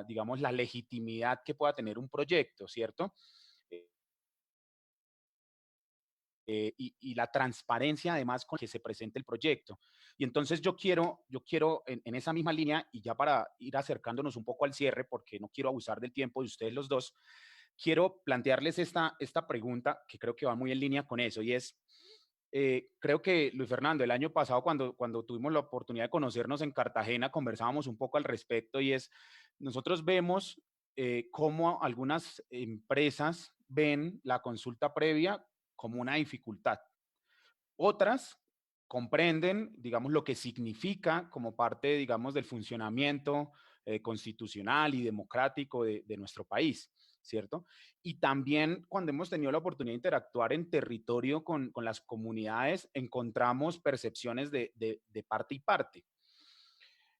digamos, la legitimidad que pueda tener un proyecto, ¿cierto? Y la transparencia además con que se presente el proyecto. Y entonces yo quiero en esa misma línea, y ya para ir acercándonos un poco al cierre, porque no quiero abusar del tiempo de ustedes los dos, quiero plantearles esta pregunta que creo que va muy en línea con eso, y es, creo que Luis Fernando, el año pasado cuando tuvimos la oportunidad de conocernos en Cartagena, conversábamos un poco al respecto, y es, nosotros vemos cómo algunas empresas ven la consulta previa como una dificultad. Otras comprenden, digamos, lo que significa como parte, digamos, del funcionamiento constitucional y democrático de nuestro país, ¿cierto? Y también cuando hemos tenido la oportunidad de interactuar en territorio con las comunidades, encontramos percepciones de parte y parte.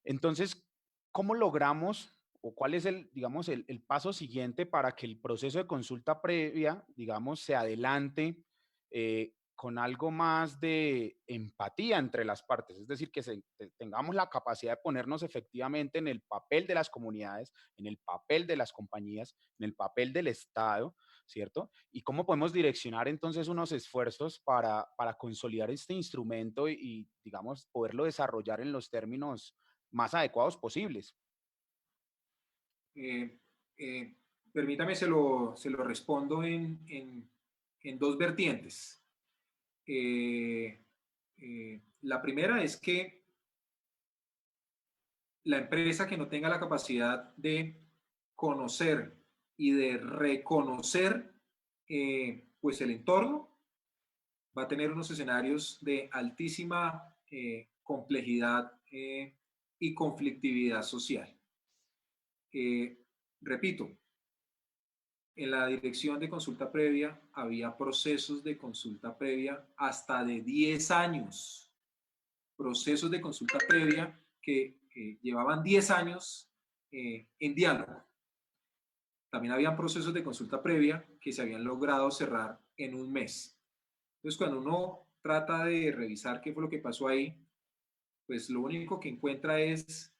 Entonces, ¿cómo logramos o cuál es el, digamos, el paso siguiente para que el proceso de consulta previa, digamos, se adelante con algo más de empatía entre las partes? Es decir, que tengamos la capacidad de ponernos efectivamente en el papel de las comunidades, en el papel de las compañías, en el papel del Estado, ¿cierto? Y cómo podemos direccionar entonces unos esfuerzos para consolidar este instrumento y, digamos, poderlo desarrollar en los términos más adecuados posibles. Eh, eh, Permítame, se lo respondo en dos vertientes. La primera es que la empresa que no tenga la capacidad de conocer y de reconocer pues el entorno va a tener unos escenarios de altísima complejidad y conflictividad social. Repito, en la dirección de consulta previa había procesos de consulta previa hasta de 10 años, procesos de consulta previa que llevaban 10 años en diálogo. También habían procesos de consulta previa que se habían logrado cerrar en un mes. Entonces, cuando uno trata de revisar qué fue lo que pasó ahí, pues lo único que encuentra es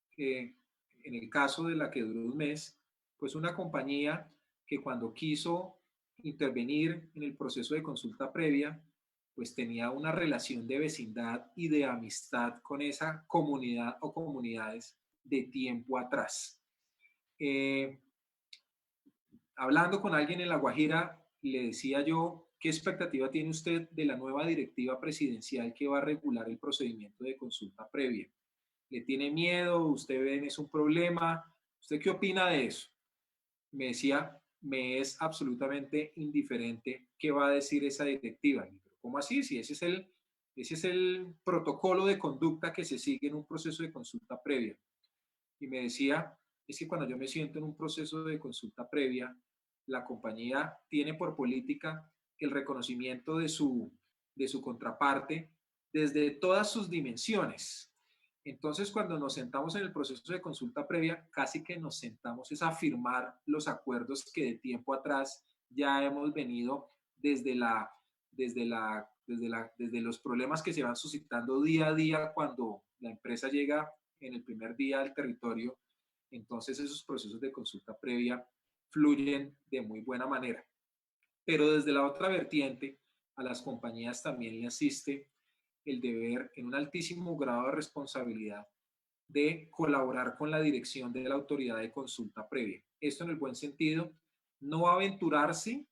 que en el caso de la que duró un mes, pues una compañía que cuando quiso intervenir en el proceso de consulta previa, pues tenía una relación de vecindad y de amistad con esa comunidad o comunidades de tiempo atrás. Hablando con alguien en La Guajira, le decía yo, ¿qué expectativa tiene usted de la nueva directiva presidencial que va a regular el procedimiento de consulta previa? ¿Le tiene miedo? ¿Usted ve en eso un problema? ¿Usted qué opina de eso? Me decía, me es absolutamente indiferente qué va a decir esa directiva. ¿Cómo así? Si ese es el protocolo de conducta que se sigue en un proceso de consulta previa. Y me decía, es que cuando yo me siento en un proceso de consulta previa, la compañía tiene por política el reconocimiento de su contraparte desde todas sus dimensiones. Entonces, cuando nos sentamos en el proceso de consulta previa, casi que nos sentamos es a firmar los acuerdos que de tiempo atrás ya hemos venido desde los problemas que se van suscitando día a día cuando la empresa llega en el primer día al territorio. Entonces, esos procesos de consulta previa fluyen de muy buena manera. Pero desde la otra vertiente, a las compañías también le asiste el deber en un altísimo grado de responsabilidad de colaborar con la dirección de la autoridad de consulta previa. Esto en el buen sentido, no aventurarse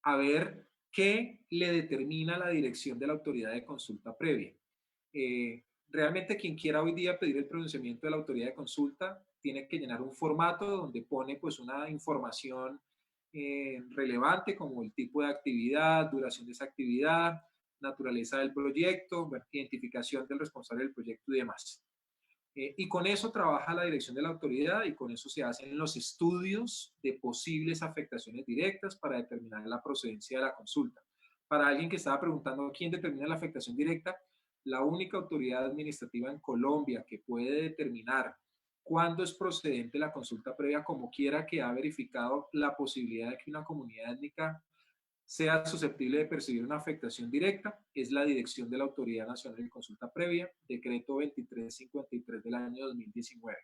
a ver qué le determina la dirección de la autoridad de consulta previa. Realmente quien quiera hoy día pedir el pronunciamiento de la autoridad de consulta tiene que llenar un formato donde pone pues una información relevante como el tipo de actividad, duración de esa actividad, naturaleza del proyecto, identificación del responsable del proyecto y demás. Y con eso trabaja la dirección de la autoridad y con eso se hacen los estudios de posibles afectaciones directas para determinar la procedencia de la consulta. Para alguien que estaba preguntando quién determina la afectación directa, la única autoridad administrativa en Colombia que puede determinar cuándo es procedente la consulta previa, como quiera que ha verificado la posibilidad de que una comunidad étnica sea susceptible de percibir una afectación directa, es la dirección de la Autoridad Nacional de Consulta Previa, decreto 2353 del año 2019.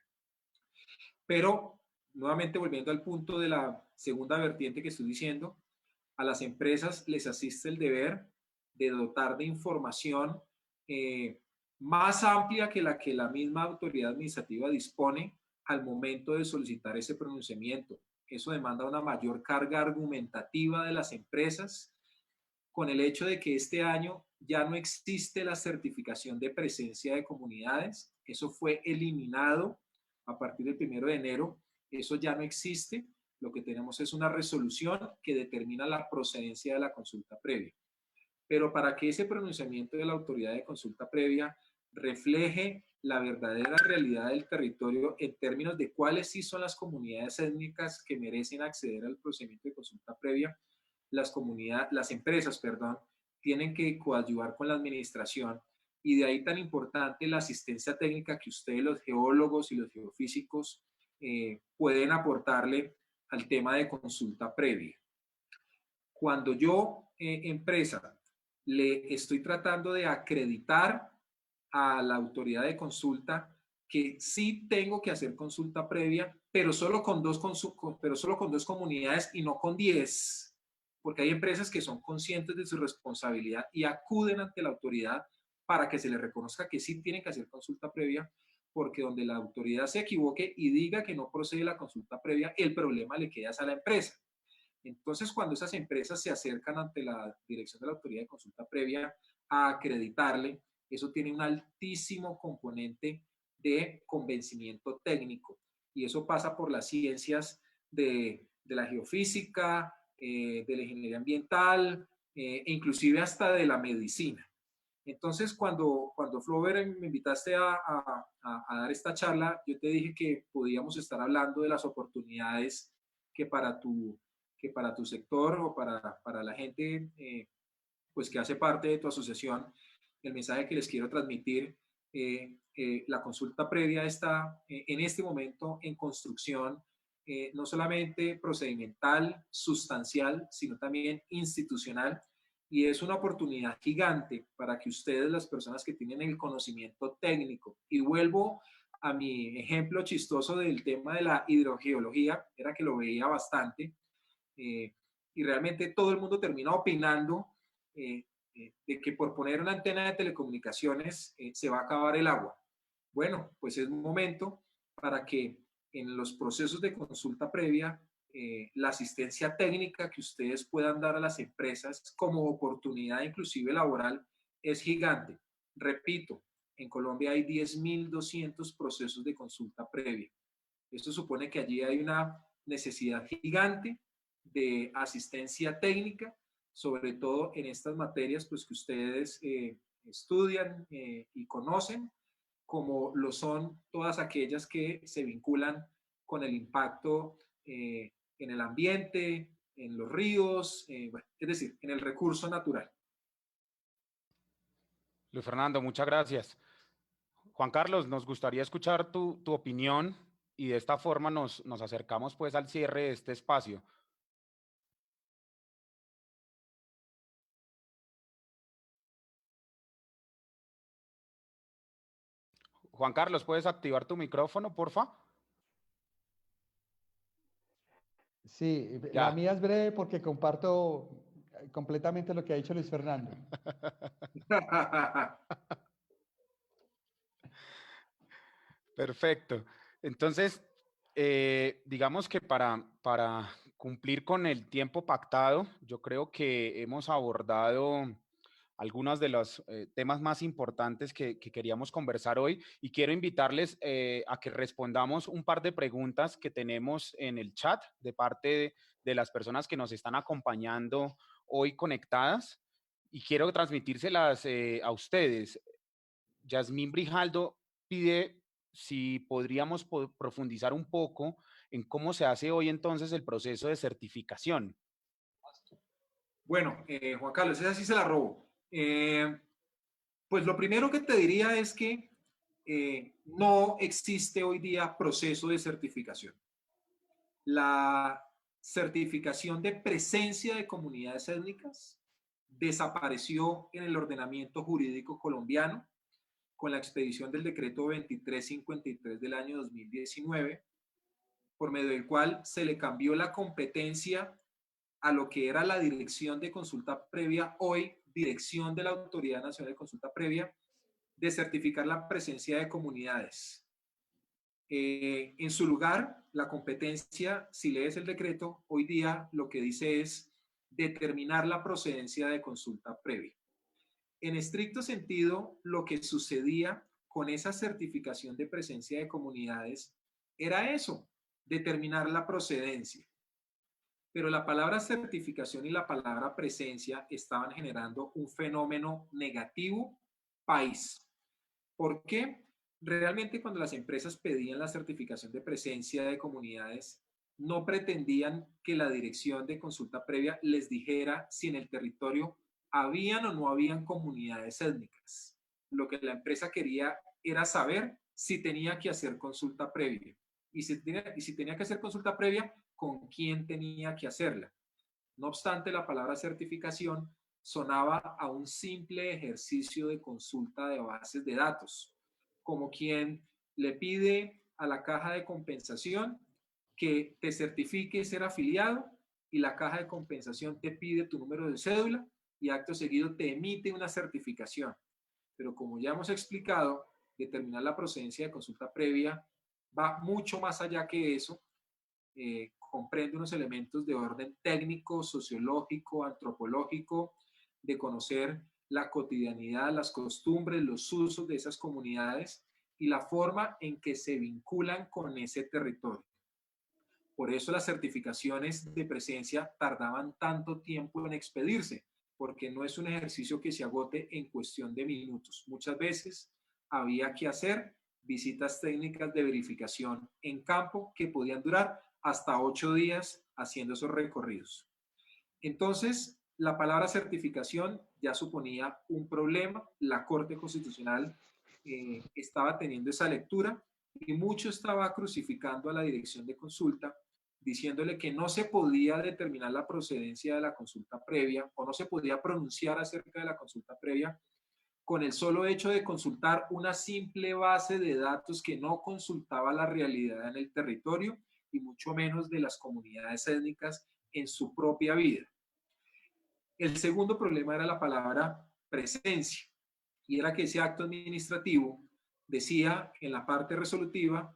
Pero, nuevamente volviendo al punto de la segunda vertiente que estoy diciendo, a las empresas les asiste el deber de dotar de información más amplia que la misma autoridad administrativa dispone al momento de solicitar ese pronunciamiento. Eso demanda una mayor carga argumentativa de las empresas, con el hecho de que este año ya no existe la certificación de presencia de comunidades. Eso fue eliminado a partir del 1 de enero. Eso ya no existe. Lo que tenemos es una resolución que determina la procedencia de la consulta previa. Pero para que ese pronunciamiento de la autoridad de consulta previa refleje la verdadera realidad del territorio en términos de cuáles sí son las comunidades étnicas que merecen acceder al procedimiento de consulta previa, las empresas, tienen que coadyuvar con la administración y de ahí tan importante la asistencia técnica que ustedes, los geólogos y los geofísicos, pueden aportarle al tema de consulta previa. Cuando yo, empresa, le estoy tratando de acreditar a la autoridad de consulta que sí tengo que hacer consulta previa, pero solo con dos comunidades y no con 10, porque hay empresas que son conscientes de su responsabilidad y acuden ante la autoridad para que se les reconozca que sí tienen que hacer consulta previa, porque donde la autoridad se equivoque y diga que no procede la consulta previa, el problema le queda a la empresa. Entonces, cuando esas empresas se acercan ante la dirección de la autoridad de consulta previa a acreditarle, eso tiene un altísimo componente de convencimiento técnico. Y eso pasa por las ciencias de la geofísica, de la ingeniería ambiental, e inclusive hasta de la medicina. Entonces, cuando Flover me invitaste a dar esta charla, yo te dije que podíamos estar hablando de las oportunidades que para tu sector o para la gente pues que hace parte de tu asociación, el mensaje que les quiero transmitir, la consulta previa está en este momento en construcción, no solamente procedimental, sustancial, sino también institucional, y es una oportunidad gigante para que ustedes, las personas que tienen el conocimiento técnico, y vuelvo a mi ejemplo chistoso del tema de la hidrogeología, era que lo veía bastante, y realmente todo el mundo termina opinando de que por poner una antena de telecomunicaciones se va a acabar el agua. Bueno, pues es un momento para que en los procesos de consulta previa, la asistencia técnica que ustedes puedan dar a las empresas como oportunidad inclusive laboral es gigante. Repito, en Colombia hay 10.200 procesos de consulta previa. Esto supone que allí hay una necesidad gigante de asistencia técnica, sobre todo en estas materias pues, que ustedes estudian y conocen, como lo son todas aquellas que se vinculan con el impacto en el ambiente, en los ríos, bueno, es decir, en el recurso natural. Luis Fernando, muchas gracias. Juan Carlos, nos gustaría escuchar tu opinión y de esta forma nos acercamos pues al cierre de este espacio. Juan Carlos, ¿puedes activar tu micrófono, porfa? Sí, la Ya. mía es breve porque comparto completamente lo que ha dicho Luis Fernando. Perfecto. Entonces, digamos que para cumplir con el tiempo pactado, yo creo que hemos abordado algunos de los temas más importantes que queríamos conversar hoy y quiero invitarles a que respondamos un par de preguntas que tenemos en el chat de parte de las personas que nos están acompañando hoy conectadas y quiero transmitírselas a ustedes. Yasmín Brijaldo pide si podríamos profundizar un poco en cómo se hace hoy entonces el proceso de certificación. Bueno, Juan Carlos, esa sí se la robo. Pues lo primero que te diría es que no existe hoy día proceso de certificación. La certificación de presencia de comunidades étnicas desapareció en el ordenamiento jurídico colombiano con la expedición del decreto 2353 del año 2019, por medio del cual se le cambió la competencia a lo que era la Dirección de Consulta Previa, hoy Dirección de la Autoridad Nacional de Consulta Previa, de certificar la presencia de comunidades. En su lugar, la competencia, si lees el decreto, hoy día lo que dice es determinar la procedencia de consulta previa. En estricto sentido, lo que sucedía con esa certificación de presencia de comunidades era eso, determinar la procedencia. Pero la palabra certificación y la palabra presencia estaban generando un fenómeno negativo país. ¿Por qué? Realmente cuando las empresas pedían la certificación de presencia de comunidades, no pretendían que la dirección de consulta previa les dijera si en el territorio habían o no habían comunidades étnicas. lo que la empresa quería era saber si tenía que hacer consulta previa. Y si tenía que hacer consulta previa, ¿con quién tenía que hacerla? No obstante, la palabra certificación sonaba a un simple ejercicio de consulta de bases de datos, como quien le pide a la caja de compensación que te certifique ser afiliado y la caja de compensación te pide tu número de cédula y acto seguido te emite una certificación. Pero como ya hemos explicado, determinar la procedencia de consulta previa va mucho más allá que eso. Comprende unos elementos de orden técnico, sociológico, antropológico, de conocer la cotidianidad, las costumbres, los usos de esas comunidades y la forma en que se vinculan con ese territorio. Por eso las certificaciones de presencia tardaban tanto tiempo en expedirse, porque no es un ejercicio que se agote en cuestión de minutos. Muchas veces había que hacer visitas técnicas de verificación en campo que podían durar hasta 8 días haciendo esos recorridos. Entonces, la palabra certificación ya suponía un problema. La Corte Constitucional estaba teniendo esa lectura y mucho estaba crucificando a la dirección de consulta, diciéndole que no se podía determinar la procedencia de la consulta previa o no se podía pronunciar acerca de la consulta previa con el solo hecho de consultar una simple base de datos que no consultaba la realidad en el territorio y mucho menos de las comunidades étnicas en su propia vida. El segundo problema era la palabra presencia, y era que ese acto administrativo decía en la parte resolutiva,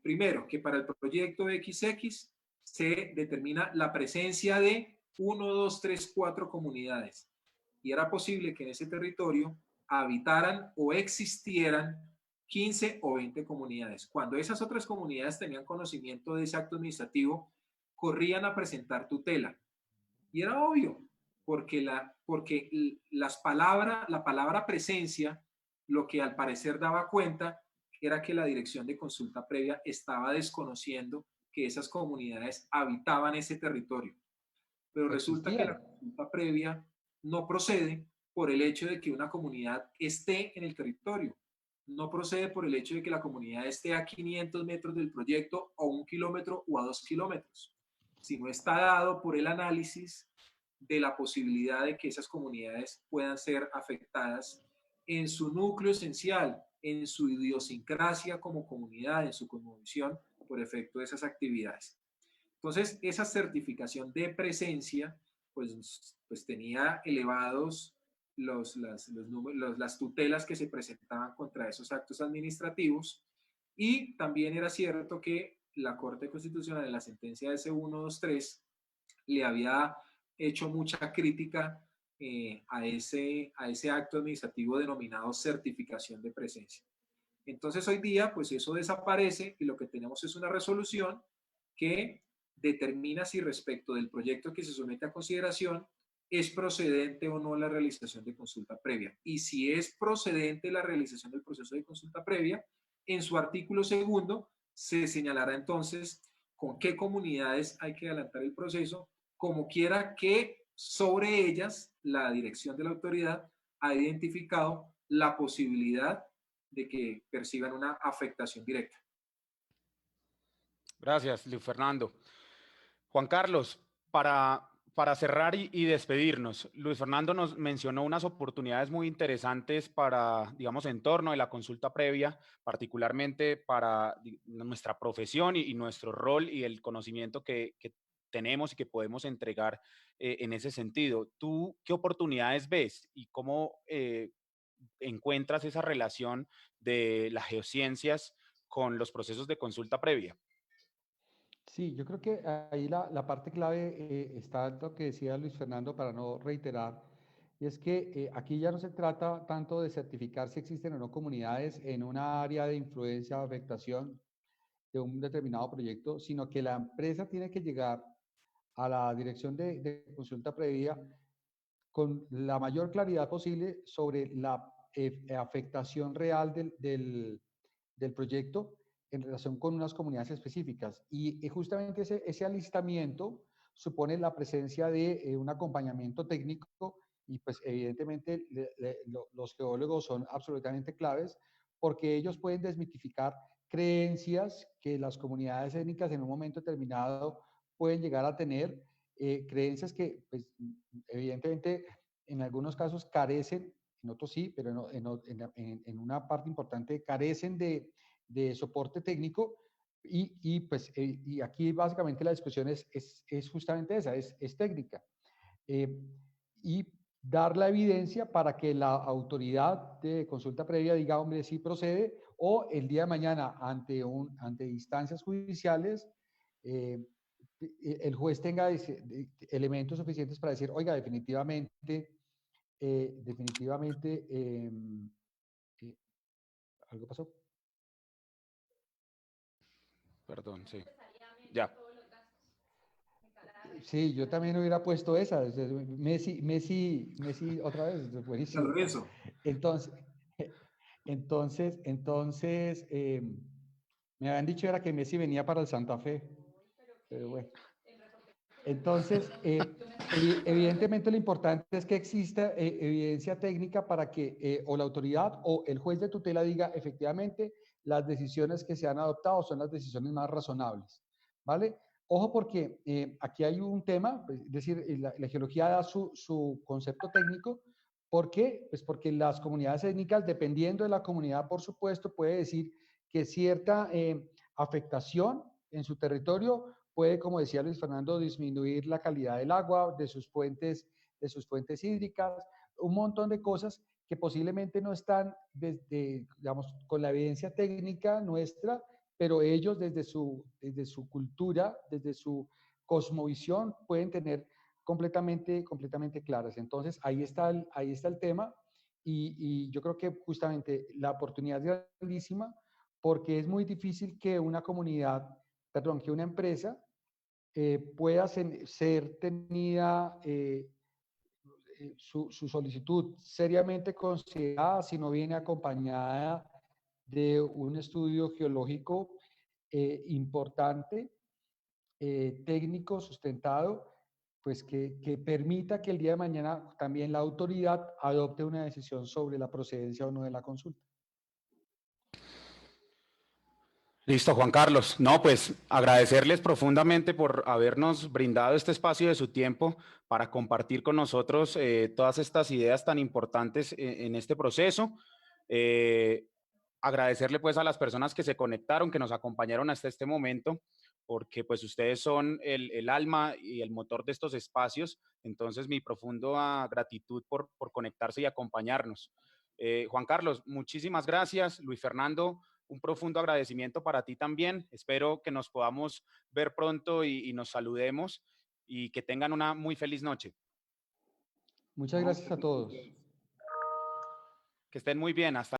primero, que para el proyecto XX se determina la presencia de 1, 2, 3, 4 comunidades, y era posible que en ese territorio habitaran o existieran 15 o 20 comunidades. Cuando esas otras comunidades tenían conocimiento de ese acto administrativo, corrían a presentar tutela. Y era obvio, porque la palabra presencia, lo que al parecer daba cuenta era que la dirección de consulta previa estaba desconociendo que esas comunidades habitaban ese territorio. Pero resulta que la consulta previa no procede por el hecho de que una comunidad esté en el territorio. No procede por el hecho de que la comunidad esté a 500 metros del proyecto, o 1 kilómetro, o a 2 kilómetros, sino está dado por el análisis de la posibilidad de que esas comunidades puedan ser afectadas en su núcleo esencial, en su idiosincrasia como comunidad, en su cosmovisión, por efecto de esas actividades. Entonces, esa certificación de presencia, pues tenía elevados las tutelas que se presentaban contra esos actos administrativos, y también era cierto que la Corte Constitucional en la sentencia de S123 le había hecho mucha crítica a ese acto administrativo denominado certificación de presencia. Entonces hoy día, pues eso desaparece y lo que tenemos es una resolución que determina si respecto del proyecto que se somete a consideración es procedente o no la realización de consulta previa. Y si es procedente la realización del proceso de consulta previa, en su artículo segundo se señalará entonces con qué comunidades hay que adelantar el proceso, como quiera que sobre ellas la dirección de la autoridad ha identificado la posibilidad de que perciban una afectación directa. Gracias, Luis Fernando. Juan Carlos, para cerrar y despedirnos, Luis Fernando nos mencionó unas oportunidades muy interesantes para, digamos, en torno de la consulta previa, particularmente para nuestra profesión y nuestro rol y el conocimiento que tenemos y que podemos entregar en ese sentido. ¿Tú qué oportunidades ves y cómo encuentras esa relación de las geociencias con los procesos de consulta previa? Sí, yo creo que ahí la parte clave está lo que decía Luis Fernando para no reiterar, y es que aquí ya no se trata tanto de certificar si existen o no comunidades en una área de influencia o afectación de un determinado proyecto, sino que la empresa tiene que llegar a la dirección de consulta previa con la mayor claridad posible sobre la afectación real del proyecto en relación con unas comunidades específicas. Y justamente ese alistamiento supone la presencia de un acompañamiento técnico Y pues evidentemente los geólogos son absolutamente claves porque ellos pueden desmitificar creencias que las comunidades étnicas en un momento determinado pueden llegar a tener, creencias que pues, evidentemente en algunos casos carecen, en otros sí, pero en una parte importante carecen de soporte técnico pues, y aquí básicamente la discusión es justamente esa, es técnica. Y dar la evidencia para que la autoridad de consulta previa diga, hombre, sí procede, o el día de mañana ante instancias judiciales, el juez tenga elementos suficientes para decir, oiga, definitivamente, ¿algo pasó? Perdón, sí. Ya. Sí, yo también hubiera puesto esa. Messi otra vez, San buenísimo. Lorenzo. Entonces, me habían dicho era que Messi venía para el Santa Fe, pero bueno. Entonces, evidentemente lo importante es que exista evidencia técnica para que o la autoridad o el juez de tutela diga efectivamente las decisiones que se han adoptado son las decisiones más razonables, ¿vale? Ojo porque aquí hay un tema, es decir, la geología da su concepto técnico. ¿Por qué? Pues porque las comunidades étnicas, dependiendo de la comunidad, por supuesto, puede decir que cierta afectación en su territorio puede, como decía Luis Fernando, disminuir la calidad del agua, de sus fuentes hídricas, un montón de cosas que posiblemente no están digamos, con la evidencia técnica nuestra, pero ellos desde su cultura, desde su cosmovisión, pueden tener completamente claras. Entonces, ahí está el tema y yo creo que justamente la oportunidad es grandísima porque es muy difícil que una comunidad, perdón, que una empresa pueda ser tenida su solicitud seriamente considerada si no viene acompañada de un estudio geológico importante, técnico, sustentado, pues que permita que el día de mañana también la autoridad adopte una decisión sobre la procedencia o no de la consulta. Listo, Juan Carlos. No, pues agradecerles profundamente por habernos brindado este espacio de su tiempo para compartir con nosotros todas estas ideas tan importantes en este proceso. Agradecerle pues a las personas que se conectaron, que nos acompañaron hasta este momento, porque pues ustedes son el alma y el motor de estos espacios. Entonces mi profunda gratitud por conectarse y acompañarnos. Juan Carlos, muchísimas gracias. Luis Fernando, un profundo agradecimiento para ti también. Espero que nos podamos ver pronto y nos saludemos y que tengan una muy feliz noche. Muchas gracias a todos. Que estén muy bien. Hasta